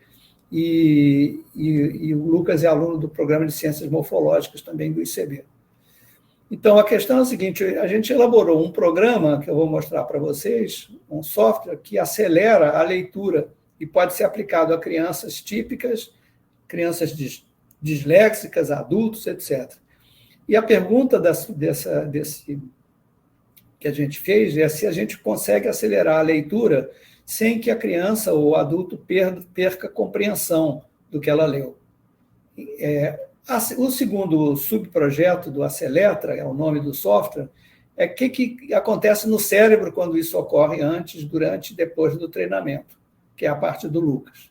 e o Lucas é aluno do Programa de Ciências Morfológicas, também do ICB. Então, a questão é a seguinte: a gente elaborou um programa, que eu vou mostrar para vocês, um software que acelera a leitura e pode ser aplicado a crianças típicas, crianças disléxicas, adultos, etc. E a pergunta desse que a gente fez é se a gente consegue acelerar a leitura sem que a criança ou o adulto perca a compreensão do que ela leu. O segundo subprojeto do Aceletra, é o nome do software, é o que acontece no cérebro quando isso ocorre antes, durante e depois do treinamento, que é a parte do Lucas.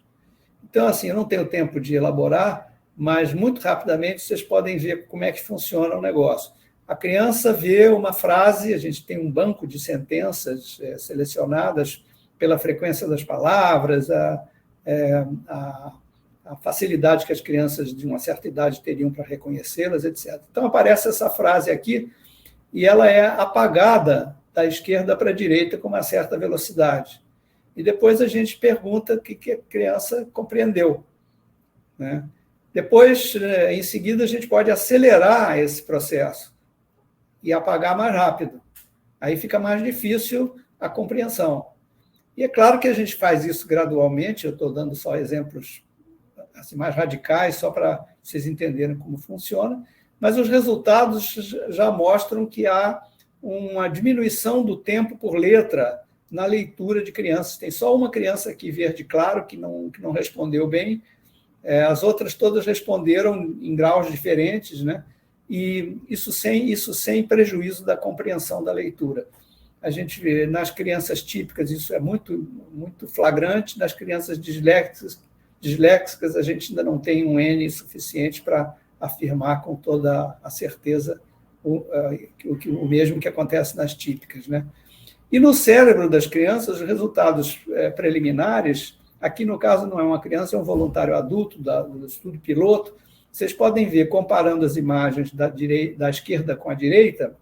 Então, assim, eu não tenho tempo de elaborar, mas muito rapidamente vocês podem ver como é que funciona o negócio. A criança vê uma frase, a gente tem um banco de sentenças selecionadas pela frequência das palavras, a facilidade que as crianças de uma certa idade teriam para reconhecê-las, etc. Então, aparece essa frase aqui e ela é apagada da esquerda para a direita com uma certa velocidade. E depois a gente pergunta o que a criança compreendeu, né? Depois, em seguida, a gente pode acelerar esse processo e apagar mais rápido. Aí fica mais difícil a compreensão. E é claro que a gente faz isso gradualmente, eu estou dando só exemplos assim, mais radicais, só para vocês entenderem como funciona, mas os resultados já mostram que há uma diminuição do tempo por letra na leitura de crianças. Tem só uma criança aqui, verde claro, que não respondeu bem, as outras todas responderam em graus diferentes, né? E isso sem prejuízo da compreensão da leitura. A gente vê nas crianças típicas, isso é muito, muito flagrante, nas crianças disléxicas, a gente ainda não tem um N suficiente para afirmar com toda a certeza o mesmo que acontece nas típicas, né? E no cérebro das crianças, os resultados preliminares, aqui no caso não é uma criança, é um voluntário adulto do estudo piloto, vocês podem ver, comparando as imagens da esquerda com a direita,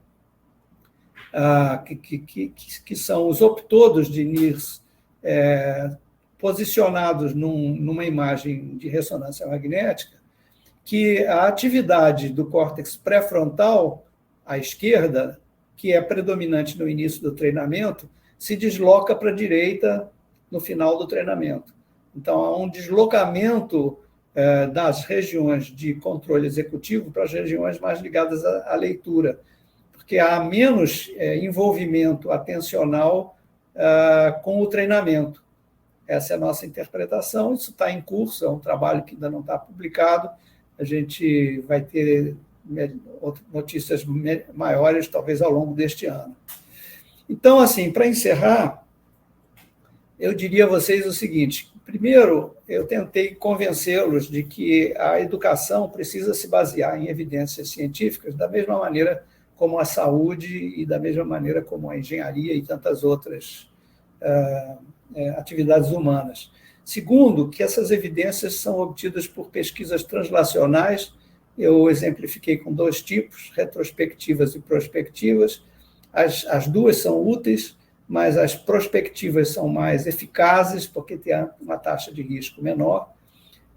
que são os optodos de NIRS posicionados numa imagem de ressonância magnética, que a atividade do córtex pré-frontal, à esquerda, que é predominante no início do treinamento, se desloca para a direita no final do treinamento. Então, há um deslocamento das regiões de controle executivo para as regiões mais ligadas à leitura, porque há menos envolvimento atencional com o treinamento. Essa é a nossa interpretação, isso está em curso, é um trabalho que ainda não está publicado, a gente vai ter notícias maiores, talvez, ao longo deste ano. Então, assim, para encerrar, eu diria a vocês o seguinte: primeiro, eu tentei convencê-los de que a educação precisa se basear em evidências científicas, da mesma maneira como a saúde e da mesma maneira como a engenharia e tantas outras atividades humanas. Segundo, que essas evidências são obtidas por pesquisas translacionais. Eu exemplifiquei com dois tipos, retrospectivas e prospectivas. As duas são úteis, mas as prospectivas são mais eficazes, porque tem uma taxa de risco menor.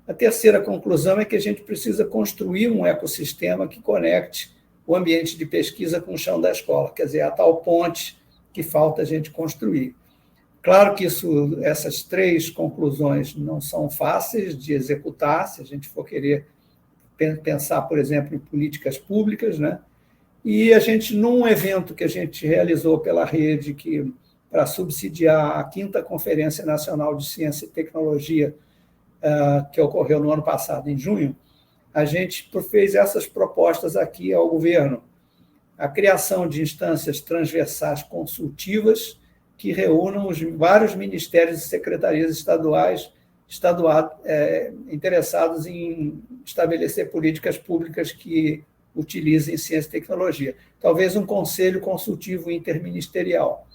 A terceira conclusão é que a gente precisa construir um ecossistema que conecte o ambiente de pesquisa com o chão da escola, quer dizer, a tal ponte que falta a gente construir. Claro que essas três conclusões não são fáceis de executar, se a gente for querer pensar, por exemplo, em políticas públicas, né? E a gente, num evento que a gente realizou pela rede, para subsidiar a 5ª Conferência Nacional de Ciência e Tecnologia, que ocorreu no ano passado, em junho, a gente fez essas propostas aqui ao governo: a criação de instâncias transversais consultivas que reúnam os vários ministérios e secretarias estaduais interessados em estabelecer políticas públicas que utilizem ciência e tecnologia. Talvez um conselho consultivo interministerial.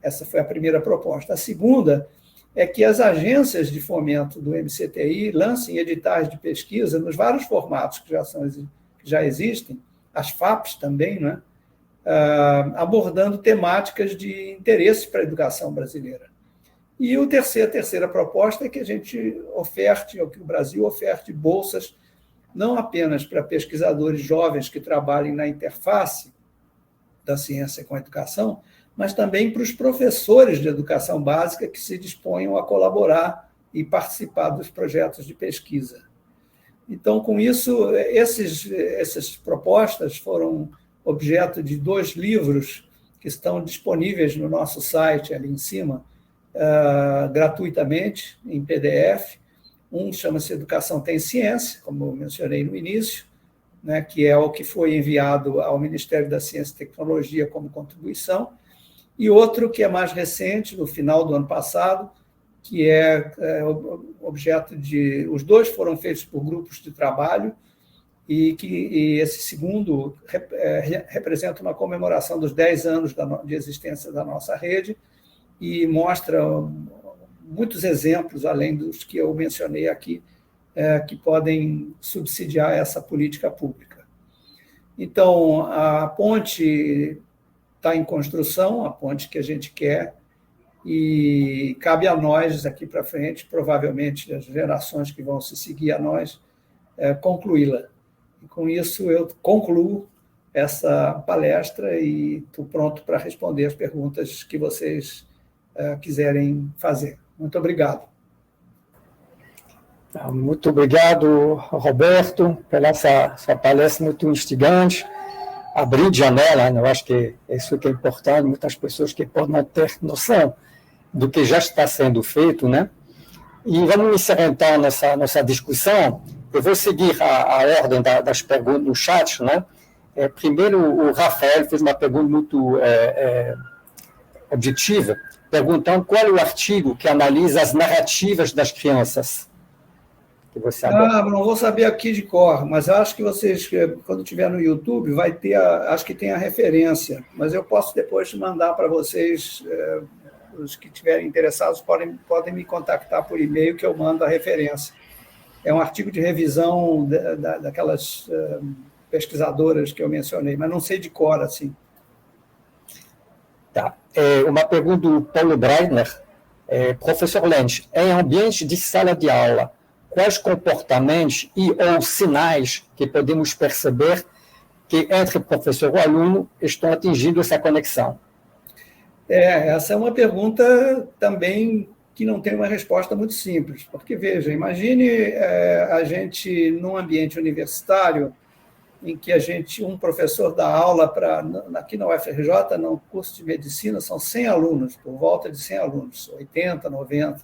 Essa foi a primeira proposta. A segunda é que as agências de fomento do MCTI lancem editais de pesquisa nos vários formatos que já existem, as FAPs também, né? Abordando temáticas de interesse para a educação brasileira. E a terceira proposta é que a gente oferte, ou que o Brasil oferte bolsas não apenas para pesquisadores jovens que trabalhem na interface da ciência com a educação, mas também para os professores de educação básica que se disponham a colaborar e participar dos projetos de pesquisa. Então, com isso, essas propostas foram objeto de 2 livros que estão disponíveis no nosso site, ali em cima, gratuitamente, em PDF. Um chama-se Educação Tem Ciência, como eu mencionei no início, né, que é o que foi enviado ao Ministério da Ciência e Tecnologia como contribuição, e outro que é mais recente, no final do ano passado, que é objeto de... Os 2 foram feitos por grupos de trabalho, e esse segundo representa uma comemoração dos 10 anos de existência da nossa rede e mostra muitos exemplos, além dos que eu mencionei aqui, que podem subsidiar essa política pública. Então, a ponte está em construção, a ponte que a gente quer, e cabe a nós, aqui para frente, provavelmente as gerações que vão se seguir a nós, concluí-la. E com isso, eu concluo essa palestra e estou pronto para responder as perguntas que vocês quiserem fazer. Muito obrigado. Muito obrigado, Roberto, pela essa palestra muito instigante. Abrir janela, né? Eu acho que isso que é importante, muitas pessoas que podem não ter noção do que já está sendo feito, né? E vamos encerrar, então, nossa discussão. Eu vou seguir a ordem das perguntas no chat, né? Primeiro, o Rafael fez uma pergunta muito objetiva, perguntando qual é o artigo que analisa as narrativas das crianças. Que você não vou saber aqui de cor, mas acho que vocês, quando tiver no YouTube, vai ter, acho que tem a referência, mas eu posso depois mandar para vocês, os que estiverem interessados podem me contactar por e-mail que eu mando a referência. É um artigo de revisão daquelas pesquisadoras que eu mencionei, mas não sei de cor, assim. Tá. Uma pergunta do Paulo Breitner. Professor Lentz, em ambiente de sala de aula, quais comportamentos ou sinais que podemos perceber que entre professor e aluno estão atingindo essa conexão? Essa é uma pergunta também que não tem uma resposta muito simples, porque, veja, imagine a gente num ambiente universitário em que um professor dá aula aqui na UFRJ, no curso de medicina, são 100 alunos, por volta de 100 alunos, 80, 90.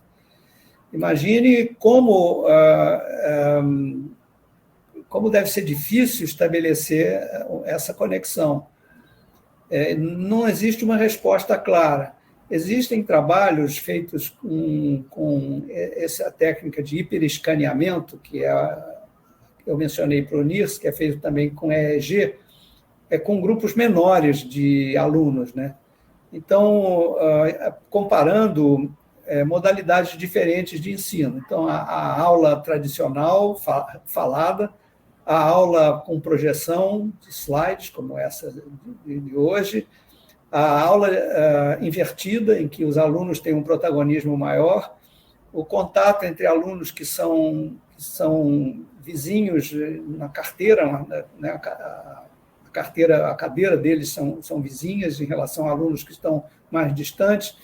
Imagine como deve ser difícil estabelecer essa conexão. Não existe uma resposta clara. Existem trabalhos feitos com essa técnica de hiperescaneamento, que eu mencionei para o NIRS, que é feito também com EEG, com grupos menores de alunos, né? Então, comparando modalidades diferentes de ensino. Então, a aula tradicional, falada, a aula com projeção de slides, como essa de hoje, a aula invertida, em que os alunos têm um protagonismo maior, o contato entre alunos que são vizinhos na carteira, né? A cadeira deles são vizinhas em relação a alunos que estão mais distantes,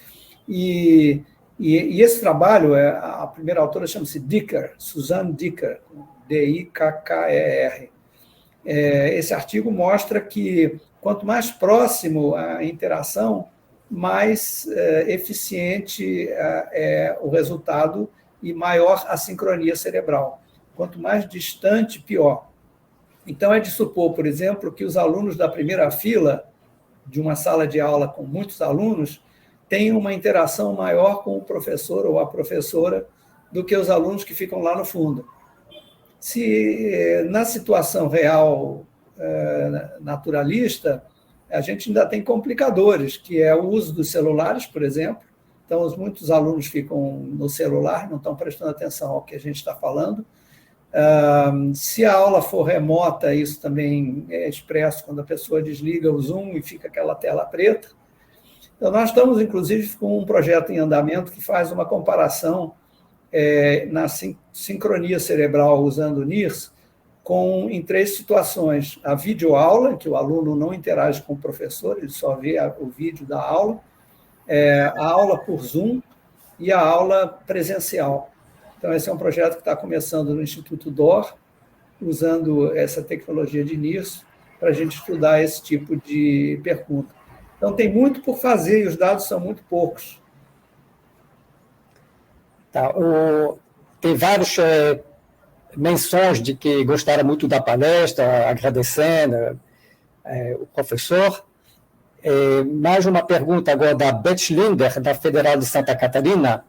e esse trabalho, a primeira autora chama-se Dicker, Suzanne Dicker, D-I-K-K-E-R. Esse artigo mostra que quanto mais próximo a interação, mais eficiente é o resultado e maior a sincronia cerebral. Quanto mais distante, pior. Então, é de supor, por exemplo, que os alunos da primeira fila de uma sala de aula com muitos alunos têm uma interação maior com o professor ou a professora do que os alunos que ficam lá no fundo. Se na situação real naturalista, a gente ainda tem complicadores, que é o uso dos celulares, por exemplo. Então, muitos alunos ficam no celular, não estão prestando atenção ao que a gente está falando. Se a aula for remota, isso também é expresso quando a pessoa desliga o Zoom e fica aquela tela preta. Então, nós estamos, inclusive, com um projeto em andamento que faz uma comparação na sincronia cerebral usando o NIRS em 3 situações. A videoaula, em que o aluno não interage com o professor, ele só vê o vídeo da aula, a aula por Zoom e a aula presencial. Então, esse é um projeto que está começando no Instituto DOR, usando essa tecnologia de NIRS para a gente estudar esse tipo de pergunta. Então, tem muito por fazer e os dados são muito poucos. Tá, tem várias menções de que gostaram muito da palestra, agradecendo o professor. Mais uma pergunta agora da Beth Linder, da Federal de Santa Catarina.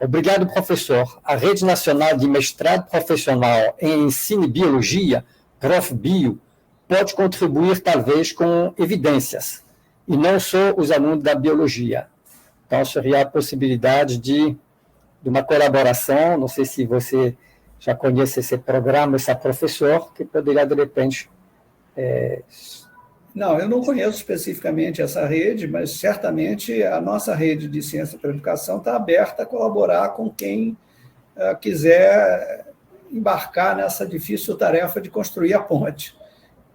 Obrigado, professor. A Rede Nacional de Mestrado Profissional em Ensino e Biologia, ProfBio, pode contribuir, talvez, com evidências, e não só os alunos da biologia. Então, seria a possibilidade de uma colaboração, não sei se você já conhece esse programa, esse professor, que poderia, de repente... Não, eu não conheço especificamente essa rede, mas certamente a nossa rede de ciência para a educação está aberta a colaborar com quem quiser embarcar nessa difícil tarefa de construir a ponte.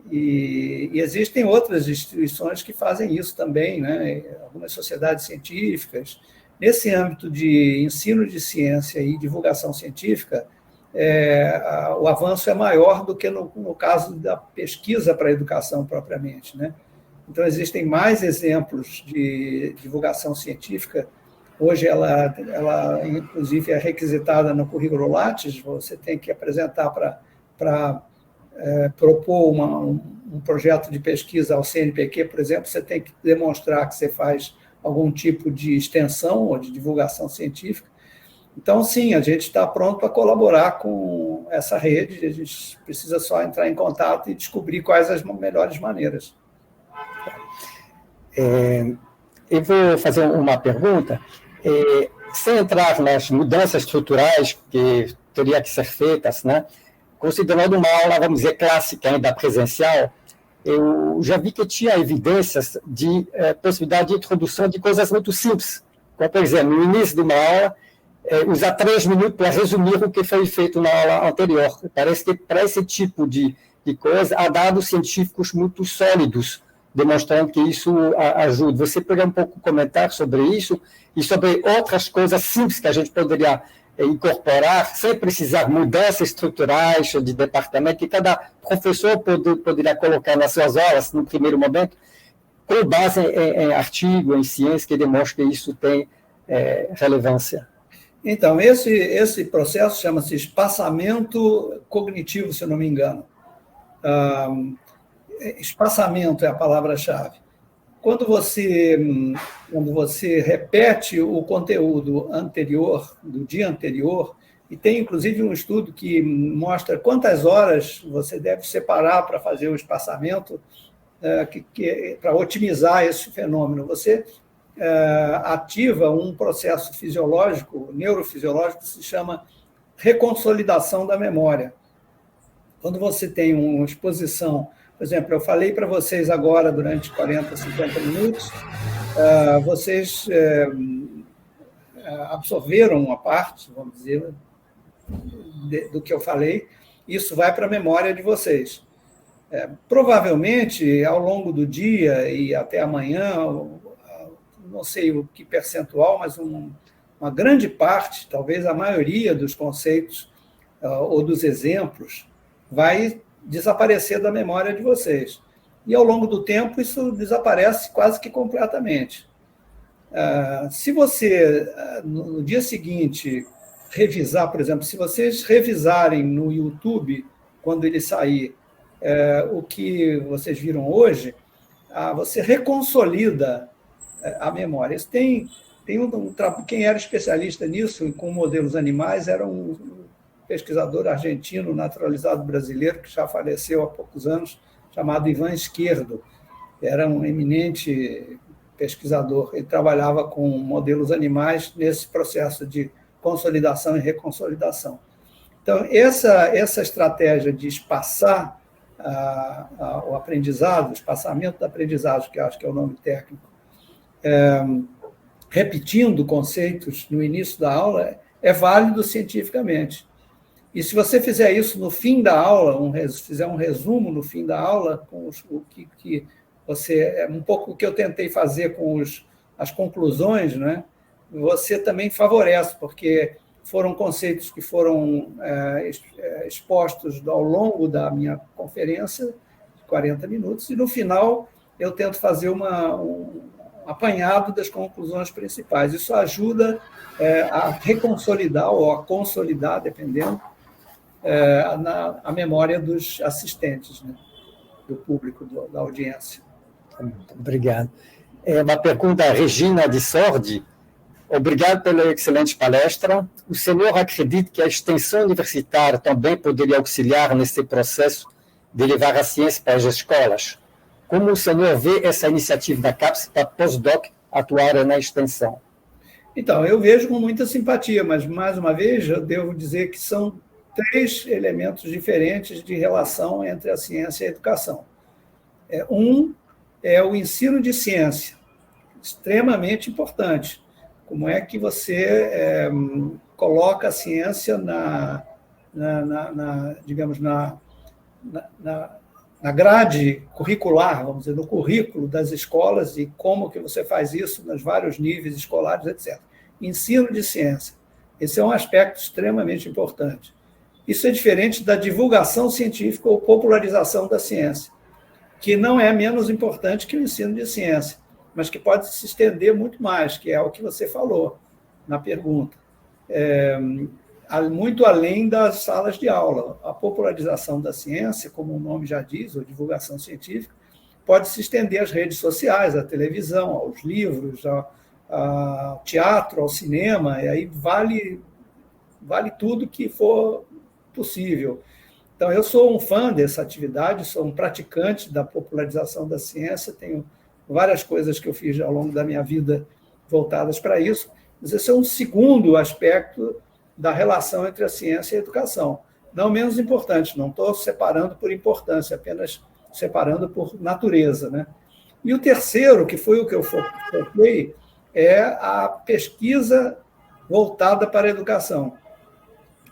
E existem outras instituições que fazem isso também, né? Algumas sociedades científicas. Nesse âmbito de ensino de ciência e divulgação científica, o avanço é maior do que no caso da pesquisa para a educação propriamente, né? Então, existem mais exemplos de divulgação científica. Hoje, ela inclusive, é requisitada no currículo Lattes, você tem que apresentar para propor um projeto de pesquisa ao CNPq, por exemplo, você tem que demonstrar que você faz algum tipo de extensão ou de divulgação científica. Então, sim, a gente está pronto a colaborar com essa rede, a gente precisa só entrar em contato e descobrir quais as melhores maneiras. Eu vou fazer uma pergunta, sem entrar nas mudanças estruturais que teriam que ser feitas, né? Considerando uma aula, vamos dizer, clássica, ainda presencial, eu já vi que tinha evidências de possibilidade de introdução de coisas muito simples, como, por exemplo, no início de uma aula, usar 3 minutos para resumir o que foi feito na aula anterior. Parece que para esse tipo de coisa há dados científicos muito sólidos, demonstrando que isso ajuda. Você poderia um pouco comentar sobre isso e sobre outras coisas simples que a gente poderia incorporar, sem precisar mudanças estruturais de departamento, que cada professor poderia colocar nas suas aulas, no primeiro momento, com base em artigo, em ciência, que demonstra que isso tem relevância. Então, esse processo chama-se espaçamento cognitivo, se eu não me engano. Espaçamento é a palavra-chave. Quando você repete o conteúdo anterior, do dia anterior, e tem, inclusive, um estudo que mostra quantas horas você deve separar para fazer o espaçamento, para otimizar esse fenômeno. Você ativa um processo fisiológico, neurofisiológico, que se chama reconsolidação da memória. Quando você tem uma exposição, por exemplo, eu falei para vocês agora, durante 40, 50 minutos, vocês absorveram uma parte, vamos dizer, do que eu falei, isso vai para a memória de vocês. Provavelmente, ao longo do dia e até amanhã, não sei o que percentual, mas uma grande parte, talvez a maioria dos conceitos ou dos exemplos, vai desaparecer da memória de vocês. E, ao longo do tempo, isso desaparece quase que completamente. Se você, no dia seguinte, revisar, por exemplo, se vocês revisarem no YouTube, quando ele sair, o que vocês viram hoje, você reconsolida a memória. Isso tem Quem era especialista nisso, com modelos animais, era um pesquisador argentino, naturalizado brasileiro, que já faleceu há poucos anos, chamado Ivan Esquerdo. Era um eminente pesquisador. Ele trabalhava com modelos animais nesse processo de consolidação e reconsolidação. Então, essa estratégia de espaçar o aprendizado, o espaçamento da aprendizagem, que eu acho que é o nome técnico, repetindo conceitos no início da aula, é válido cientificamente. E se você fizer isso no fim da aula, fizer um resumo no fim da aula, com um pouco o que eu tentei fazer com as conclusões, né? Você também favorece, porque foram conceitos que foram expostos ao longo da minha conferência, de 40 minutos, e no final eu tento fazer um apanhado das conclusões principais. Isso ajuda a reconsolidar ou a consolidar, dependendo, a memória dos assistentes, né? Do público, da audiência. Muito obrigado. Uma pergunta a Regina de Sordi. Obrigado pela excelente palestra. O senhor acredita que a extensão universitária também poderia auxiliar nesse processo de levar a ciência para as escolas? Como o senhor vê essa iniciativa da CAPES para pós-doc atuar na extensão? Então, eu vejo com muita simpatia, mas, mais uma vez, eu devo dizer que são 3 elementos diferentes de relação entre a ciência e a educação. Um é o ensino de ciência, extremamente importante. Como é que você coloca a ciência digamos, na grade curricular, vamos dizer, no currículo das escolas, e como que você faz isso nos vários níveis escolares, etc. Ensino de ciência. Esse é um aspecto extremamente importante. Isso é diferente da divulgação científica ou popularização da ciência, que não é menos importante que o ensino de ciência, mas que pode se estender muito mais, que é o que você falou na pergunta. Muito além das salas de aula. A popularização da ciência, como o nome já diz, ou divulgação científica, pode se estender às redes sociais, à televisão, aos livros, ao teatro, ao cinema, e aí vale tudo que for possível. Então, eu sou um fã dessa atividade, sou um praticante da popularização da ciência, tenho várias coisas que eu fiz ao longo da minha vida voltadas para isso, mas esse é um segundo aspecto da relação entre a ciência e a educação. Não menos importante, não estou separando por importância, apenas separando por natureza, né? E o terceiro, que foi o que eu foquei, é a pesquisa voltada para a educação.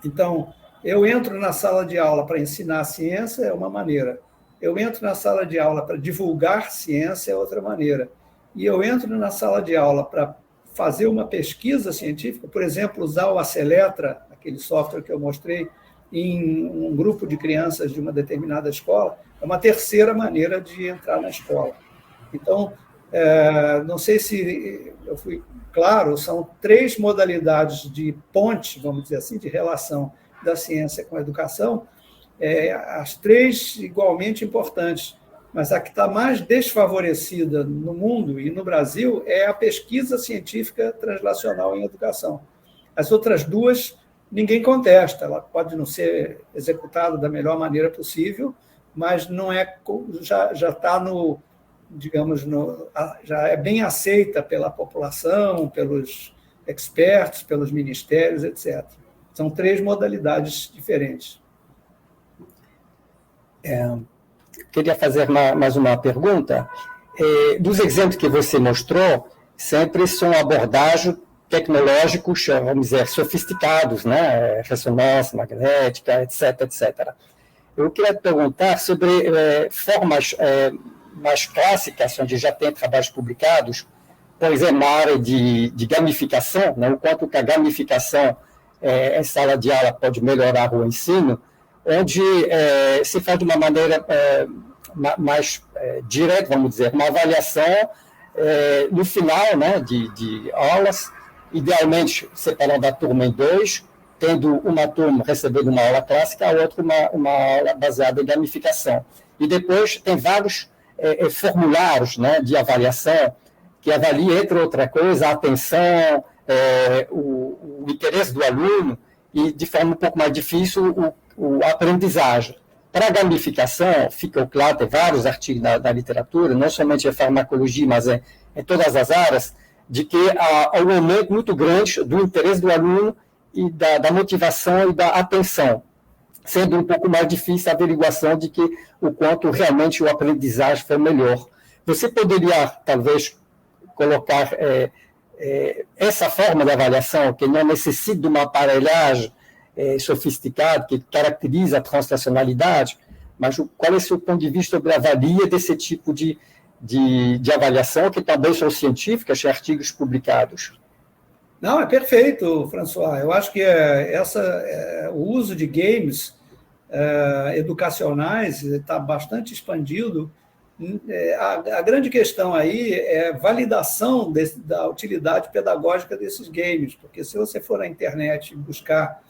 Então, eu entro na sala de aula para ensinar a ciência, é uma maneira. Eu entro na sala de aula para divulgar ciência, é outra maneira. E eu entro na sala de aula para fazer uma pesquisa científica, por exemplo, usar o Aceletra, aquele software que eu mostrei, em um grupo de crianças de uma determinada escola, é uma terceira maneira de entrar na escola. Então, não sei se eu fui claro, são 3 modalidades de ponte, vamos dizer assim, de relação da ciência com a educação, as 3 igualmente importantes, mas a que está mais desfavorecida no mundo e no Brasil é a pesquisa científica translacional em educação. As outras 2, ninguém contesta, ela pode não ser executada da melhor maneira possível, mas não já está no, digamos, já é bem aceita pela população, pelos experts, pelos ministérios, etc. São 3 modalidades diferentes. Queria fazer mais uma pergunta. Dos exemplos que você mostrou, sempre são abordagens tecnológicos, vamos dizer, sofisticados, né? Ressonância magnética, etc., etc. Eu queria perguntar sobre formas mais clássicas, onde já tem trabalhos publicados, por exemplo, na área de gamificação, né? O quanto que a gamificação em sala de aula pode melhorar o ensino, onde se faz de uma maneira mais direta, vamos dizer, uma avaliação no final, né, de aulas, idealmente separando a turma em 2, tendo uma turma recebendo uma aula clássica, a outra uma aula baseada em gamificação. E depois tem vários formulários, né, de avaliação, que avalie, entre outras coisas, a atenção, o interesse do aluno e, de forma um pouco mais difícil, a aprendizagem. Para a gamificação, fica claro, tem vários artigos da literatura, não somente a farmacologia, mas em todas as áreas, de que há um aumento muito grande do interesse do aluno e da motivação e da atenção, sendo um pouco mais difícil a averiguação de que o quanto realmente o aprendizagem foi melhor. Você poderia, talvez, colocar essa forma de avaliação, que não necessita de uma aparelhagem sofisticada, que caracteriza a transnacionalidade, mas qual é o seu ponto de vista sobre a avalia desse tipo de avaliação, que também são científicas, artigos publicados? Não, é perfeito, François. Eu acho que o uso de games educacionais está bastante expandido. A grande questão aí é a validação da utilidade pedagógica desses games, porque se você for na internet buscar,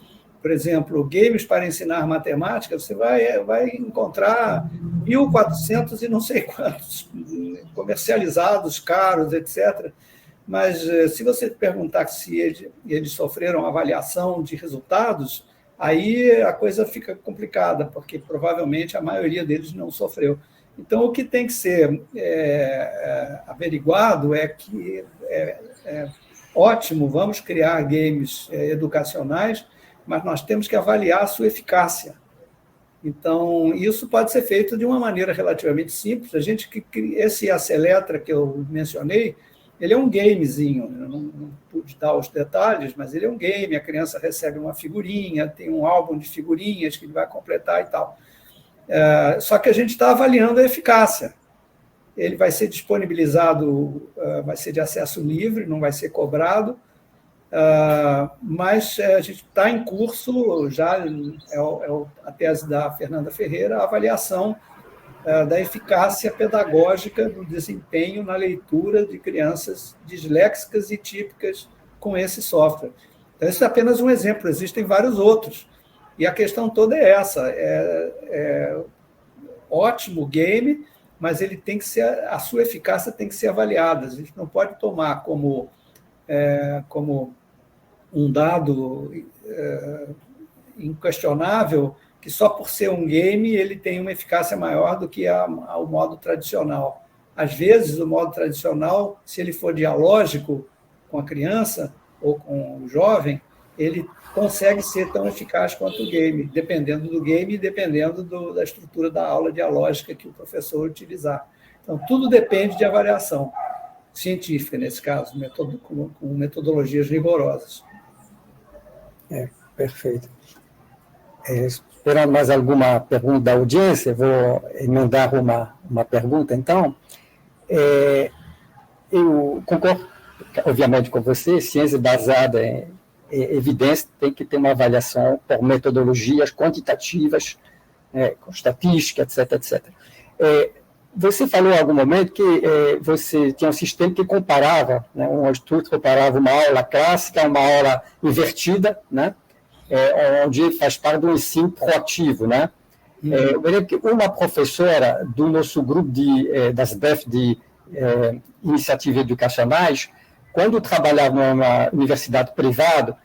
por exemplo, games para ensinar matemática, você vai encontrar 1.400 e não sei quantos comercializados, caros, etc. Mas se você perguntar se eles sofreram avaliação de resultados, aí a coisa fica complicada, porque provavelmente a maioria deles não sofreu. Então, o que tem que ser averiguado é que ótimo, vamos criar games educacionais, mas nós temos que avaliar a sua eficácia. Então, isso pode ser feito de uma maneira relativamente simples. Esse Aceletra que eu mencionei, ele é um gamezinho, eu não pude dar os detalhes, mas ele é um game, a criança recebe uma figurinha, tem um álbum de figurinhas que ele vai completar e tal. Só que a gente está avaliando a eficácia. Ele vai ser disponibilizado, vai ser de acesso livre, não vai ser cobrado, mas a gente está em curso, já a tese da Fernanda Ferreira, a avaliação da eficácia pedagógica do desempenho na leitura de crianças disléxicas e típicas com esse software. Então, esse é apenas um exemplo, existem vários outros. E a questão toda é essa, ótimo game, mas ele tem que ser, a sua eficácia tem que ser avaliada. A gente não pode tomar como um dado inquestionável que só por ser um game ele tem uma eficácia maior do que o modo tradicional. Às vezes, o modo tradicional, se ele for dialógico com a criança ou com o jovem, ele consegue ser tão eficaz quanto o game, dependendo do game e dependendo da estrutura da aula dialógica que o professor utilizar. Então, tudo depende de avaliação científica, nesse caso, com metodologias rigorosas. Perfeito. Esperando mais alguma pergunta da audiência, vou emendar uma pergunta, então. Eu concordo, obviamente, com você, ciência baseada em evidência tem que ter uma avaliação por metodologias quantitativas, com estatística, etc, etc. Você falou em algum momento que você tinha um sistema que comparava, um estudo que comparava uma aula clássica a uma aula invertida, né? Onde faz parte do ensino proativo, né? Eu me lembro que uma professora do nosso grupo das BEF de iniciativas educacionais, quando trabalhava numa universidade privada,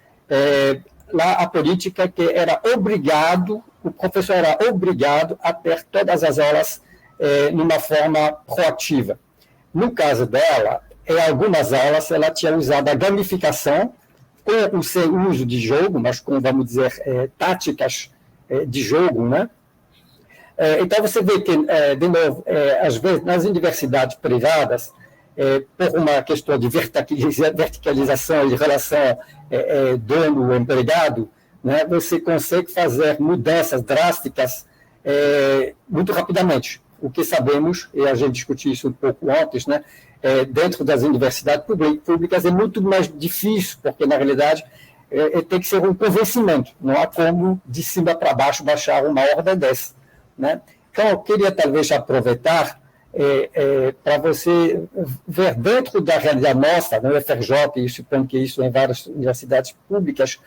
lá a política é que o professor era obrigado a ter todas as aulas numa forma proativa. No caso dela, em algumas aulas, ela tinha usado a gamificação, com o seu uso de jogo, mas com, vamos dizer, táticas de jogo, né? Então, você vê que, de novo, às vezes, nas universidades privadas, por uma questão de verticalização em relação dono-empregado, né, você consegue fazer mudanças drásticas muito rapidamente. O que sabemos, e a gente discutiu isso um pouco antes, né, dentro das universidades públicas é muito mais difícil, porque, na realidade, tem que ser um convencimento. Não há como, de cima para baixo, baixar uma ordem dessa, né? Então, eu queria, talvez, aproveitar para você ver dentro da realidade nossa, no FRJ, e suponho que isso em várias universidades públicas,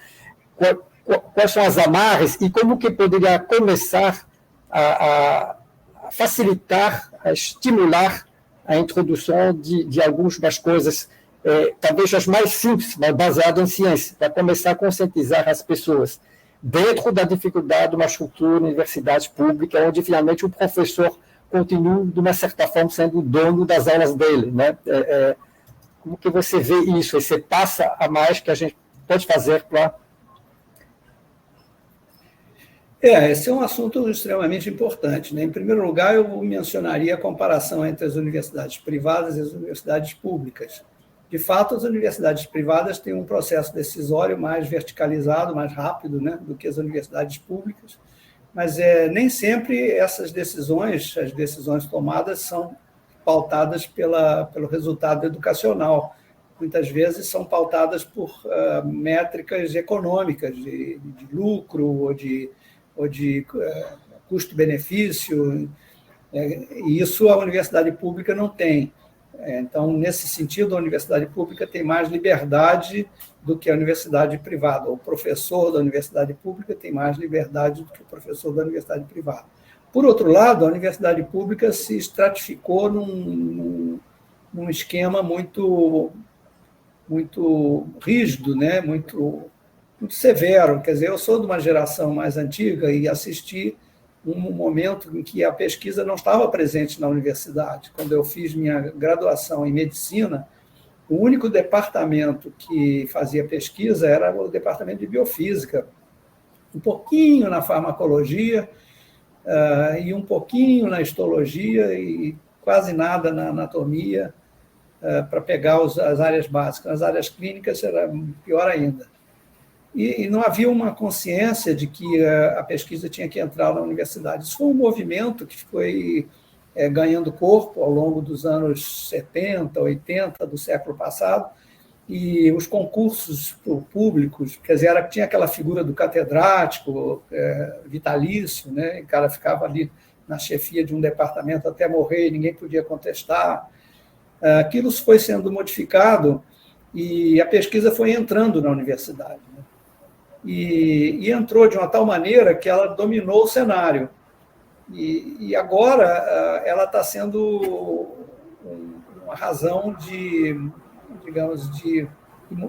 quais são as amarras e como que poderia começar a facilitar, a estimular a introdução de algumas coisas, talvez as mais simples, mas baseadas em ciência, para começar a conscientizar as pessoas dentro da dificuldade de uma estrutura universidade pública, onde finalmente o professor continua, de uma certa forma, sendo o dono das aulas dele, né? Como que você vê isso? E você passa a mais que a gente pode fazer para... Esse é um assunto extremamente importante, né? Em primeiro lugar, eu mencionaria a comparação entre as universidades privadas e as universidades públicas. De fato, as universidades privadas têm um processo decisório mais verticalizado, mais rápido, né, do que as universidades públicas, mas nem sempre essas decisões, as decisões tomadas, são pautadas pelo resultado educacional. Muitas vezes são pautadas por métricas econômicas, de lucro ou de custo-benefício, e isso a universidade pública não tem. Então, nesse sentido, a universidade pública tem mais liberdade do que a universidade privada. O professor da universidade pública tem mais liberdade do que o professor da universidade privada. Por outro lado, a universidade pública se estratificou num esquema muito rígido, né? muito severo. Quer dizer, eu sou de uma geração mais antiga e assisti um momento em que a pesquisa não estava presente na universidade. Quando eu fiz minha graduação em medicina, o único departamento que fazia pesquisa era o departamento de biofísica, um pouquinho na farmacologia e um pouquinho na histologia e quase nada na anatomia para pegar as áreas básicas. Nas áreas clínicas era pior ainda. E não havia uma consciência de que a pesquisa tinha que entrar na universidade. Isso foi um movimento que foi ganhando corpo ao longo dos anos 70, 80 do século passado, e os concursos públicos, quer dizer, tinha aquela figura do catedrático vitalício, né? O cara ficava ali na chefia de um departamento até morrer e ninguém podia contestar. Aquilo foi sendo modificado e a pesquisa foi entrando na universidade, né? E entrou de uma tal maneira que ela dominou o cenário. E agora ela está sendo uma razão de, digamos, de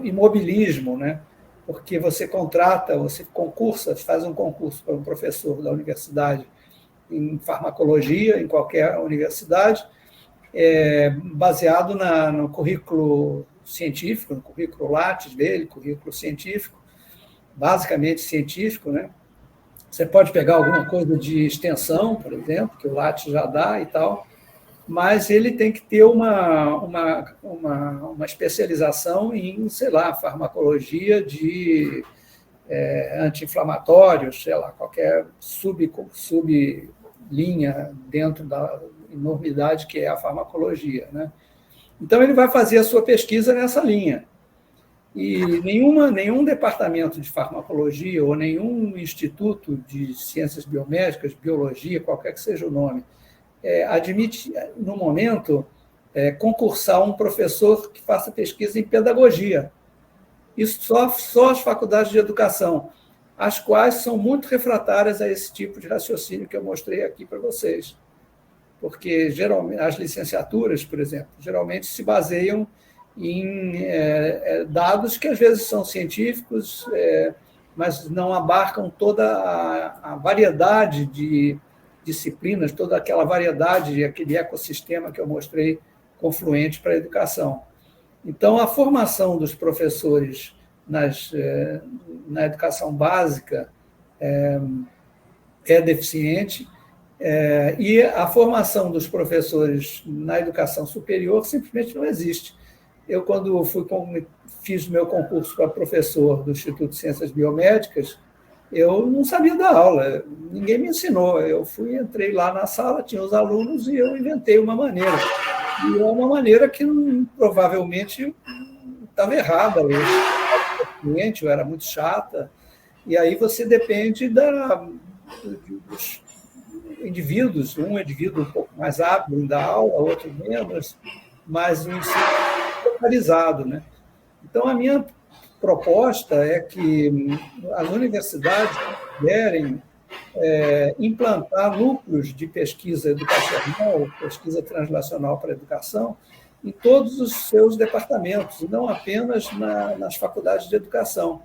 imobilismo, né? Porque você contrata, você concursa, faz um concurso para um professor da universidade em farmacologia, em qualquer universidade, baseado no currículo científico, no currículo Lattes dele, currículo científico, basicamente científico, né? Você pode pegar alguma coisa de extensão, por exemplo, que o Lattes já dá e tal, mas ele tem que ter uma especialização em, sei lá, farmacologia de anti-inflamatórios, sei lá, qualquer sublinha dentro da enormidade que é a farmacologia, né? Então, ele vai fazer a sua pesquisa nessa linha. E nenhum departamento de farmacologia ou nenhum instituto de ciências biomédicas, biologia, qualquer que seja o nome, admite, no momento, concursar um professor que faça pesquisa em pedagogia. Isso só as faculdades de educação, as quais são muito refratárias a esse tipo de raciocínio que eu mostrei aqui para vocês. Porque, geralmente, as licenciaturas, por exemplo, geralmente se baseiam em dados que às vezes são científicos, mas não abarcam toda a variedade de disciplinas, toda aquela variedade, aquele ecossistema que eu mostrei confluente para a educação. Então, a formação dos professores na educação básica é deficiente, e a formação dos professores na educação superior simplesmente não existe. Eu, quando fiz o meu concurso para professor do Instituto de Ciências Biomédicas, eu não sabia dar aula, ninguém me ensinou. Eu entrei lá na sala, tinha os alunos e eu inventei uma maneira. E é uma maneira que provavelmente estava errada. Eu era muito chata. E aí você depende dos indivíduos, um indivíduo um pouco mais hábil em dar aula, outro menos, mas um ensino localizado, né? Então, a minha proposta é que as universidades considerem implantar núcleos de pesquisa educacional, pesquisa translacional para a educação, em todos os seus departamentos, não apenas nas faculdades de educação.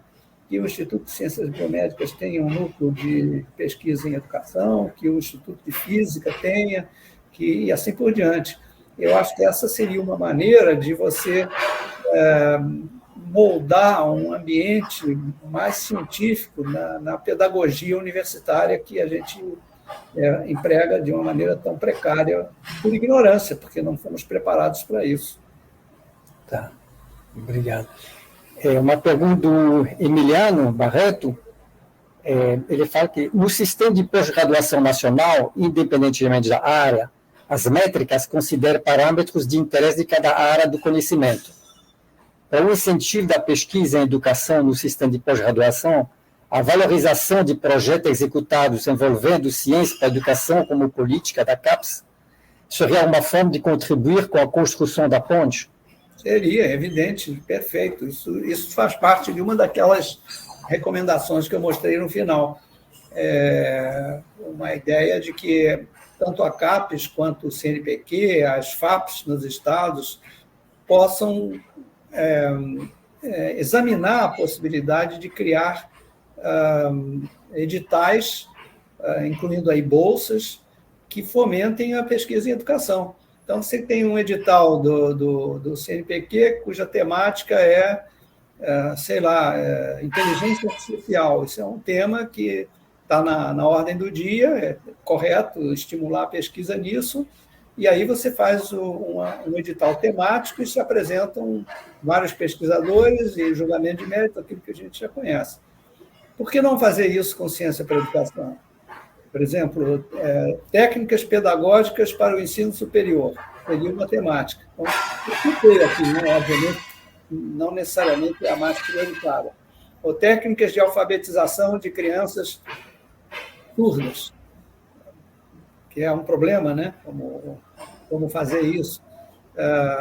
Que o Instituto de Ciências Biomédicas tenha um núcleo de pesquisa em educação, que o Instituto de Física tenha, e assim por diante. Eu acho que essa seria uma maneira de você moldar um ambiente mais científico na pedagogia universitária que a gente emprega de uma maneira tão precária por ignorância, porque não fomos preparados para isso. Tá, obrigado. Uma pergunta do Emiliano Barreto. Ele fala que no sistema de pós-graduação nacional, independentemente da área, as métricas consideram parâmetros de interesse de cada área do conhecimento. Para o incentivo da pesquisa em educação no sistema de pós-graduação, a valorização de projetos executados envolvendo ciência para a educação como política da CAPES seria uma forma de contribuir com a construção da ponte? Seria, evidente, perfeito. Isso faz parte de uma daquelas recomendações que eu mostrei no final. Uma ideia de que tanto a CAPES quanto o CNPq, as FAPES nos estados, possam examinar a possibilidade de criar editais, incluindo aí bolsas, que fomentem a pesquisa em educação. Então, você tem um edital do CNPq cuja temática inteligência artificial. Isso é um tema que está na ordem do dia, é correto estimular a pesquisa nisso, e aí você faz um edital temático e se apresentam vários pesquisadores e julgamento de mérito, aquilo que a gente já conhece. Por que não fazer isso com ciência para a educação? Por exemplo, técnicas pedagógicas para o ensino superior, seria uma temática. Então, eu citei aqui, obviamente, não necessariamente a mais prioritária. Ou técnicas de alfabetização de crianças surdas, que é um problema, né? Como fazer isso.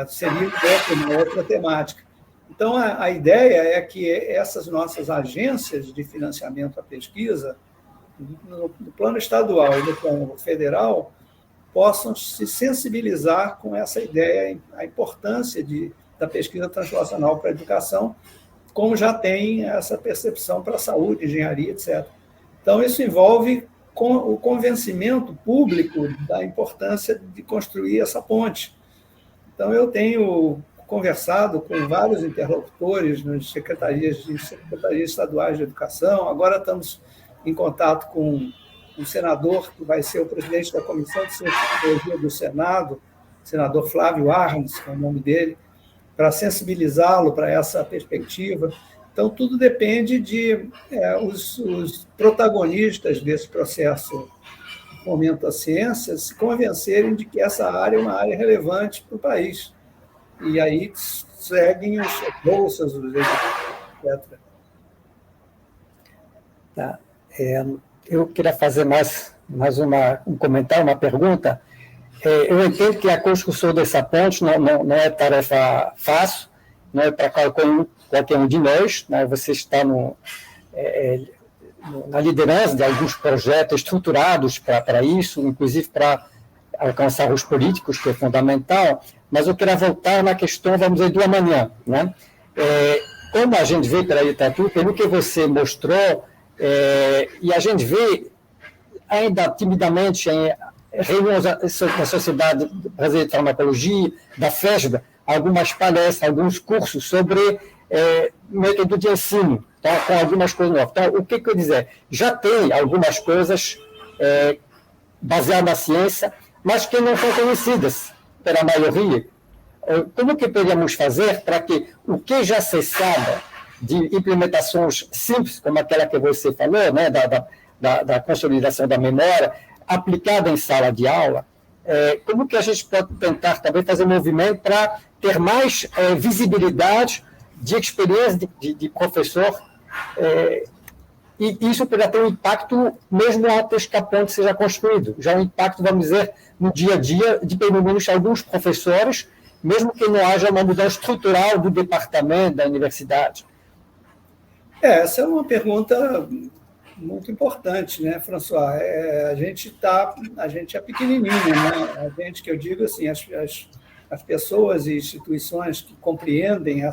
Seria uma outra temática. Então, a ideia é que essas nossas agências de financiamento à pesquisa, no plano estadual e no plano federal, possam se sensibilizar com essa ideia, a importância da pesquisa translacional para a educação, como já tem essa percepção para a saúde, engenharia, etc. Então, isso envolve o convencimento público da importância de construir essa ponte. Então, eu tenho conversado com vários interlocutores nas secretarias estaduais de educação, agora estamos em contato com um senador que vai ser o presidente da Comissão de Ciência e Tecnologia do Senado, o senador Flávio Arnes, que é o nome dele, para sensibilizá-lo para essa perspectiva. Então, tudo depende de os protagonistas desse processo de fomento à ciência se convencerem de que essa área é uma área relevante para o país. E aí seguem as bolsas, os etc. Tá. Eu queria fazer mais um comentário, uma pergunta. Eu entendo que a construção dessa ponte não é tarefa fácil, não é para qualquer um de nós, né? Você está na liderança de alguns projetos estruturados para isso, inclusive para alcançar os políticos, que é fundamental, mas eu queria voltar na questão, vamos dizer, do amanhã. Né? Como a gente vê pela literatura, pelo que você mostrou, e a gente vê ainda timidamente em reuniões da Sociedade Brasileira de Farmacologia, da FESB, algumas palestras, alguns cursos sobre método de ensino, tá? Com algumas coisas novas. Então, o que eu quero dizer? Já tem algumas coisas baseadas na ciência, mas que não são conhecidas pela maioria. Como que poderíamos fazer para que o que já se sabe de implementações simples, como aquela que você falou, né, da consolidação da memória, aplicada em sala de aula, como que a gente pode tentar também fazer um movimento para ter mais visibilidade de experiência de professor, e isso poderá ter um impacto mesmo antes que a ponte seja construída, já um impacto, vamos dizer, no dia a dia de pelo menos alguns professores, mesmo que não haja uma mudança estrutural do departamento da universidade. Essa é uma pergunta muito importante, né, François? A gente é pequenininho, né? A gente, que eu digo assim, as pessoas e instituições que compreendem a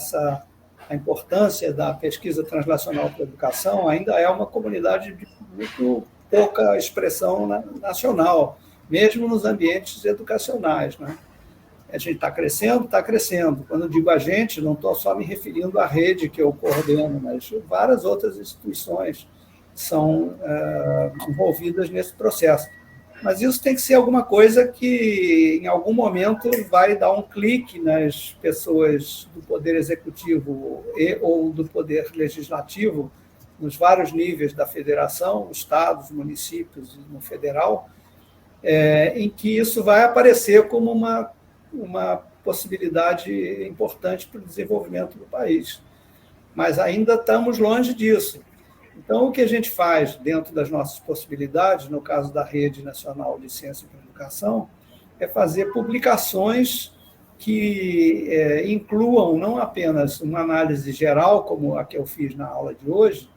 importância da pesquisa translacional para a educação ainda é uma comunidade de muito pouca expressão nacional, mesmo nos ambientes educacionais, né? A gente está crescendo, está crescendo. Quando eu digo a gente, não estou só me referindo à rede que eu coordeno, mas várias outras instituições são envolvidas nesse processo. Mas isso tem que ser alguma coisa que, em algum momento, vai dar um clique nas pessoas do Poder Executivo ou do Poder Legislativo, nos vários níveis da federação, estados, municípios e no federal, em que isso vai aparecer como uma possibilidade importante para o desenvolvimento do país. Mas ainda estamos longe disso. Então, o que a gente faz dentro das nossas possibilidades, no caso da Rede Nacional de Ciência para a Educação, é fazer publicações que incluam não apenas uma análise geral, como a que eu fiz na aula de hoje,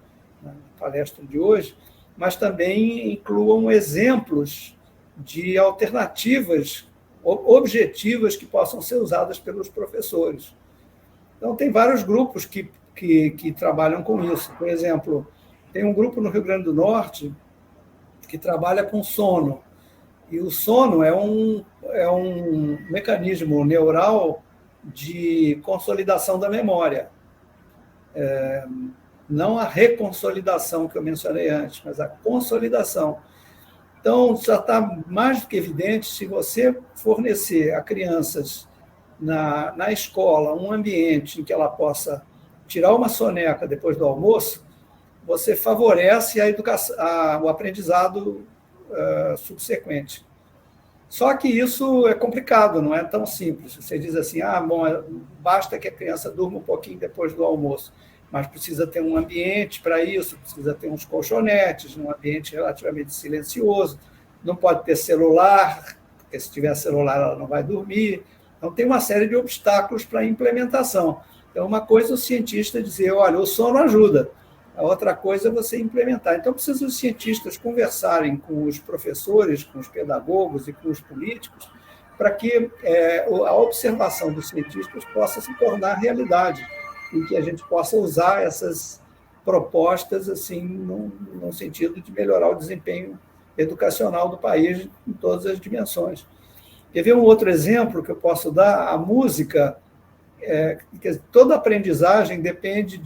na palestra de hoje, mas também incluam exemplos de alternativas objetivas que possam ser usadas pelos professores. Então, tem vários grupos que trabalham com isso. Por exemplo, tem um grupo no Rio Grande do Norte que trabalha com sono. E o sono é um mecanismo neural de consolidação da memória. Não a reconsolidação que eu mencionei antes, mas a consolidação. Então, já está mais do que evidente, se você fornecer a crianças na escola um ambiente em que ela possa tirar uma soneca depois do almoço, você favorece o aprendizado subsequente. Só que isso é complicado, não é tão simples. Você diz assim, basta que a criança durma um pouquinho depois do almoço, mas precisa ter um ambiente para isso, precisa ter uns colchonetes, um ambiente relativamente silencioso, não pode ter celular, porque se tiver celular ela não vai dormir. Então, tem uma série de obstáculos para a implementação. Então, uma coisa é o cientista dizer, olha, o sono ajuda, a outra coisa é você implementar. Então, precisa os cientistas conversarem com os professores, com os pedagogos e com os políticos, para que a observação dos cientistas possa se tornar realidade, em que a gente possa usar essas propostas assim, num sentido de melhorar o desempenho educacional do país em todas as dimensões. Quer ver um outro exemplo que eu posso dar? A música, toda aprendizagem depende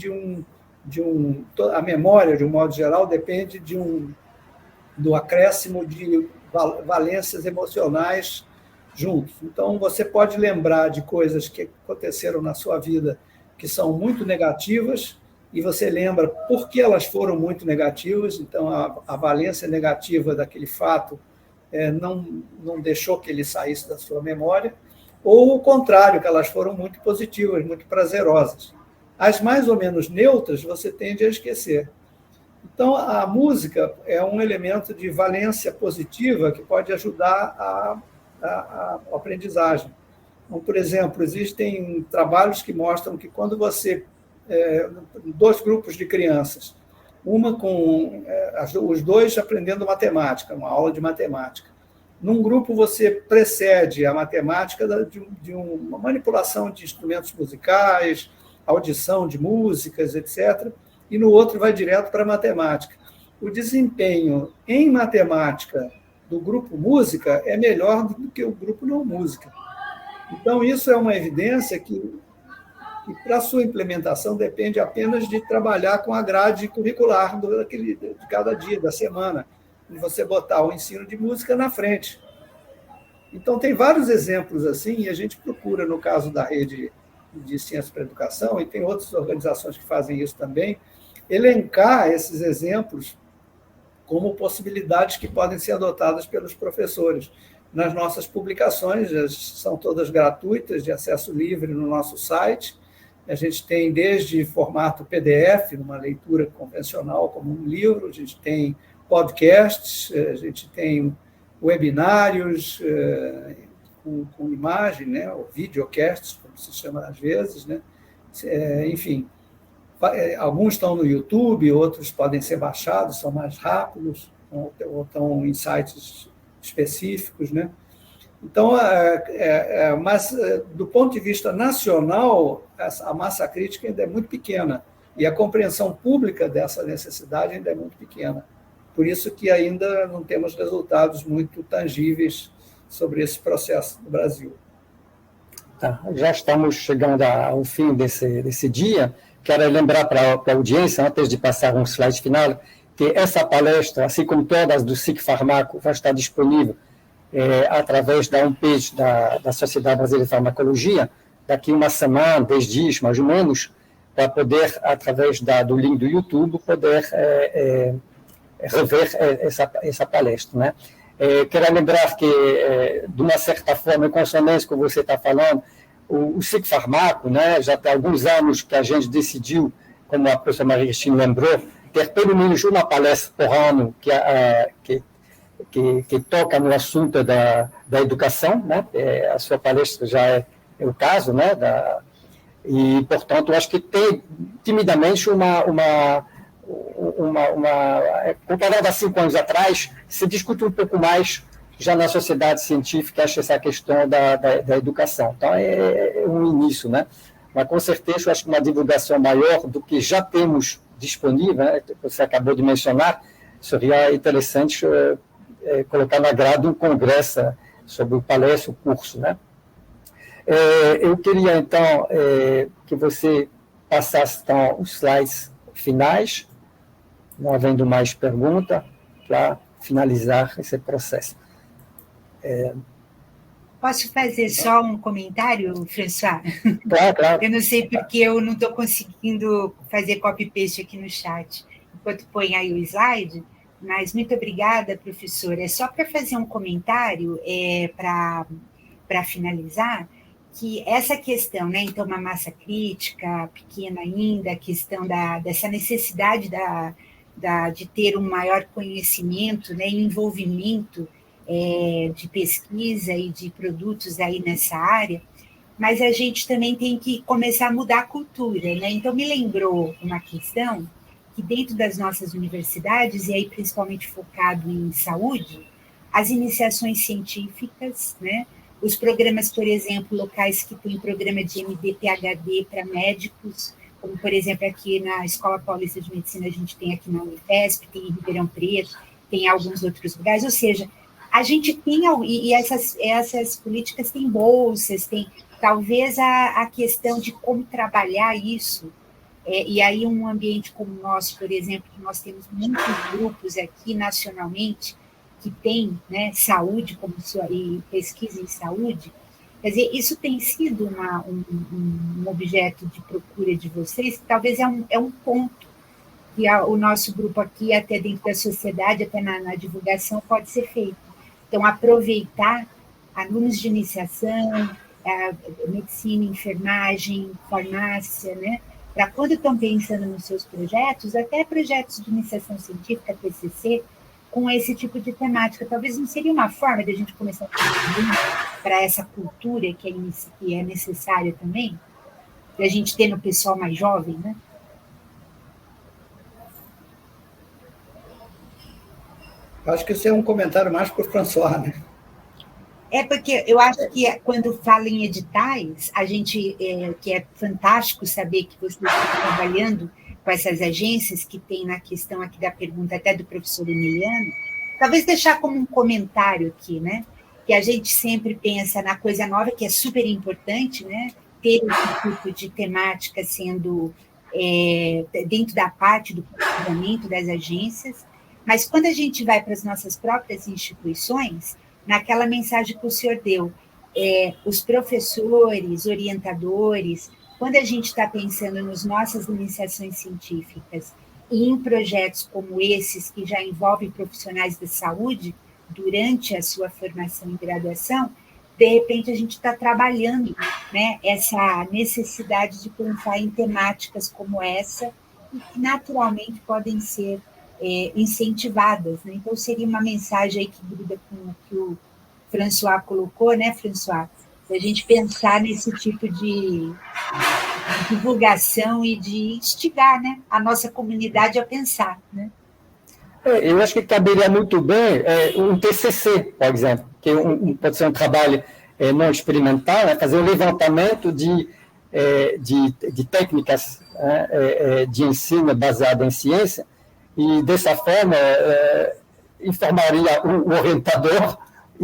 a memória, de um modo geral, depende do acréscimo de valências emocionais juntos. Então, você pode lembrar de coisas que aconteceram na sua vida que são muito negativas, e você lembra por que elas foram muito negativas, então a valência negativa daquele fato não deixou que ele saísse da sua memória, ou o contrário, que elas foram muito positivas, muito prazerosas. As mais ou menos neutras você tende a esquecer. Então, a música é um elemento de valência positiva que pode ajudar a aprendizagem. Então, por exemplo, existem trabalhos que mostram que quando você... dois grupos de crianças, uma com os dois aprendendo matemática, uma aula de matemática. Num grupo, você precede a matemática de uma manipulação de instrumentos musicais, audição de músicas, etc., e no outro vai direto para a matemática. O desempenho em matemática do grupo música é melhor do que o grupo não música. Então, isso é uma evidência que para sua implementação depende apenas de trabalhar com a grade curricular de cada dia, da semana, e você botar o ensino de música na frente. Então, tem vários exemplos assim, e a gente procura, no caso da Rede de Ciência para a Educação, e tem outras organizações que fazem isso também, elencar esses exemplos como possibilidades que podem ser adotadas pelos professores. Nas nossas publicações, são todas gratuitas, de acesso livre no nosso site. A gente tem desde formato PDF, numa leitura convencional como um livro, a gente tem podcasts, a gente tem webinários com imagem, né, ou videocasts, como se chama às vezes, né? Enfim, Alguns estão no YouTube, outros podem ser baixados, são mais rápidos, ou estão em sites específicos, né? Então, mas do ponto de vista nacional, a massa crítica ainda é muito pequena e a compreensão pública dessa necessidade ainda é muito pequena. Por isso que ainda não temos resultados muito tangíveis sobre esse processo no Brasil. Tá, já estamos chegando ao fim desse dia. Quero lembrar para a audiência, antes de passar um slide final, que essa palestra, assim como todas do SIC Farmaco, vai estar disponível através da homepage da Sociedade Brasileira de Farmacologia, daqui uma semana, 10 dias, mais ou menos, para poder, através do link do YouTube, poder rever essa palestra, né? Quero lembrar que, de uma certa forma, em consonância com o que você está falando, o SIC Farmaco, né, já tem alguns anos que a gente decidiu, como a professora Maria Cristina lembrou, ter pelo menos uma palestra por ano que toca no assunto da educação, né? A sua palestra já é o caso, né? E, portanto, eu acho que tem timidamente comparado a 5 anos atrás, se discute um pouco mais já na sociedade científica essa questão da educação. Então, é um início, né? Mas, com certeza, eu acho que uma divulgação maior do que já temos disponível, né, que você acabou de mencionar, seria interessante colocar na grade um congresso sobre o palestra, o curso, né? Eu queria, então, que você passasse, então, os slides finais, não havendo mais pergunta, para finalizar esse processo. Posso fazer só um comentário, François? Claro. Eu não sei porque eu não estou conseguindo fazer copy-paste aqui no chat, enquanto põe aí o slide, mas muito obrigada, professora. É só para fazer um comentário, para finalizar, que essa questão, né, então, uma massa crítica pequena ainda, a questão dessa necessidade de ter um maior conhecimento, né, envolvimento de pesquisa e de produtos aí nessa área, mas a gente também tem que começar a mudar a cultura, né? Então, me lembrou uma questão que dentro das nossas universidades, e aí principalmente focado em saúde, as iniciações científicas, né? Os programas, por exemplo, locais que têm programa de MD-PhD para médicos, como, por exemplo, aqui na Escola Paulista de Medicina, a gente tem aqui na Unifesp, tem em Ribeirão Preto, tem em alguns outros lugares, ou seja, a gente tem, e essas políticas têm bolsas, tem talvez a questão de como trabalhar isso, e aí um ambiente como o nosso, por exemplo, que nós temos muitos grupos aqui nacionalmente, que tem, né, saúde e pesquisa em saúde, quer dizer, isso tem sido um objeto de procura de vocês, que talvez é um ponto que o nosso grupo aqui, até dentro da sociedade, até na divulgação, pode ser feito. Então, aproveitar alunos de iniciação, medicina, enfermagem, farmácia, né, para quando estão pensando nos seus projetos, até projetos de iniciação científica, TCC, com esse tipo de temática. Talvez não seria uma forma de a gente começar a contribuir para essa cultura que é necessária também, para a gente ter no pessoal mais jovem, né? Acho que esse é um comentário mais para o François, né? Porque eu acho que quando fala em editais, a gente, que é fantástico saber que vocês estão trabalhando com essas agências que tem na questão aqui da pergunta até do professor Emiliano, talvez deixar como um comentário aqui, né? Que a gente sempre pensa na coisa nova, que é super importante, né? Ter esse tipo de temática sendo dentro da parte do planejamento das agências, mas quando a gente vai para as nossas próprias instituições, naquela mensagem que o senhor deu, os professores, orientadores, quando a gente está pensando nas nossas iniciações científicas e em projetos como esses, que já envolvem profissionais da saúde, durante a sua formação e graduação, de repente a gente está trabalhando, né, essa necessidade de pensar em temáticas como essa, e que naturalmente podem ser incentivadas, né? Então, seria uma mensagem aí que gruda com o que o François colocou, né, François? A gente pensar nesse tipo de divulgação e de instigar, né, a nossa comunidade a pensar, né? Eu acho que caberia muito bem um TCC, por exemplo, que pode ser um trabalho não experimental, né, fazer um levantamento de técnicas de ensino baseado em ciência, e dessa forma informaria o orientador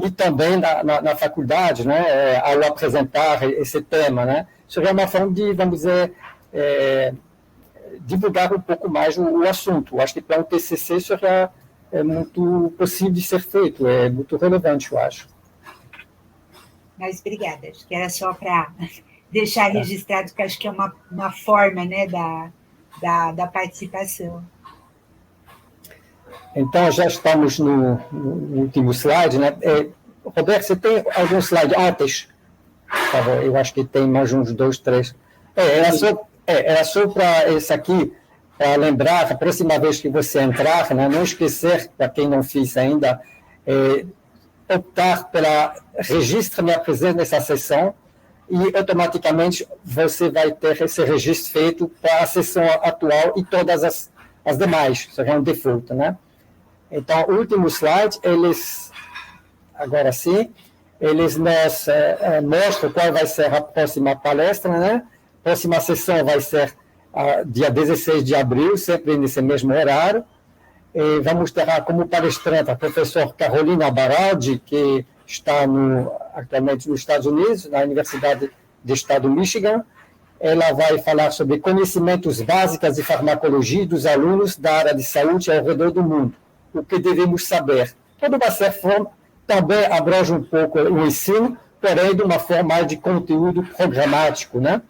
e também na faculdade, né, ao apresentar esse tema, né. Seria uma forma de, vamos dizer, divulgar um pouco mais o assunto. Eu acho que para o TCC isso é muito possível de ser feito, é muito relevante, eu acho. Mas obrigada, acho que era só para deixar registrado, que acho que é uma forma, né, da participação. Então, já estamos no último slide, né? Roberto, você tem algum slide antes? Por favor, eu acho que tem mais uns 2, 3. Era só para esse aqui, para lembrar, a próxima vez que você entrar, né, não esquecer, para quem não fez ainda, optar pela registre minha presença nessa sessão, e automaticamente você vai ter esse registro feito para a sessão atual e todas as demais, será um default, né? Então, o último slide, agora sim, eles nos mostram qual vai ser a próxima palestra, né? A próxima sessão vai ser dia 16 de abril, sempre nesse mesmo horário. E vamos ter como palestrante a professora Carolina Baraldi, que está atualmente nos Estados Unidos, na Universidade do Estado do Michigan. Ela vai falar sobre conhecimentos básicos de farmacologia dos alunos da área de saúde ao redor do mundo. O que devemos saber. Toda uma forma também abrange um pouco o ensino, porém de uma forma de conteúdo programático, né?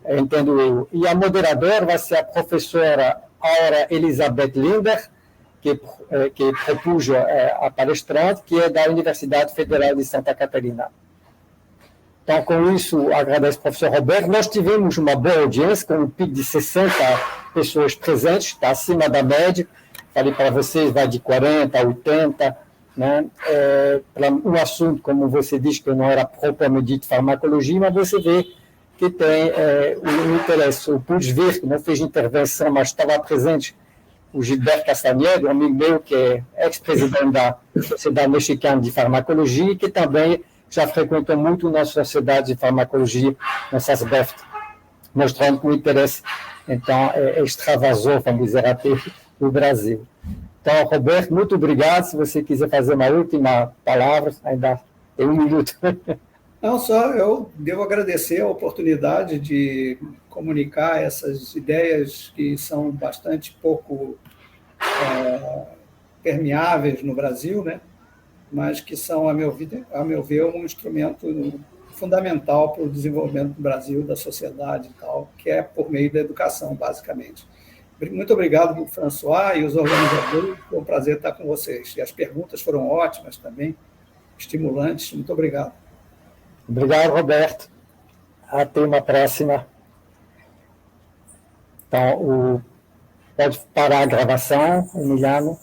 Entendo eu. E a moderadora vai ser a professora Aura Elizabeth Linder, que propôs a palestrante, que é da Universidade Federal de Santa Catarina. Então, com isso, agradeço ao professor Roberto. Nós tivemos uma boa audiência, com um pico de 60 pessoas presentes, está acima da média. Falei para vocês, vai de 40 a 80, né? Para um assunto, como você disse, que não era propriamente dito farmacologia, mas você vê que tem o interesse. Eu pude ver que não fez intervenção, mas estava presente o Gilberto Castanheira, um amigo meu que é ex-presidente da Sociedade Mexicana de Farmacologia, que também já frequentou muito nossa Sociedade de Farmacologia, nossas BEFT, mostrando que o interesse, então, extravasou, vamos dizer, até o Brasil. Então, Roberto, muito obrigado. Se você quiser fazer uma última palavra, ainda tem 1 minuto. Não, só eu devo agradecer a oportunidade de comunicar essas ideias que são bastante pouco permeáveis no Brasil, né? Mas que são, a meu ver, um instrumento fundamental para o desenvolvimento do Brasil, da sociedade e tal, que é por meio da educação, basicamente. Muito obrigado, François, e os organizadores. Foi um prazer estar com vocês. E as perguntas foram ótimas também, estimulantes. Muito obrigado. Obrigado, Roberto. Até uma próxima. Então, pode parar a gravação, Emiliano.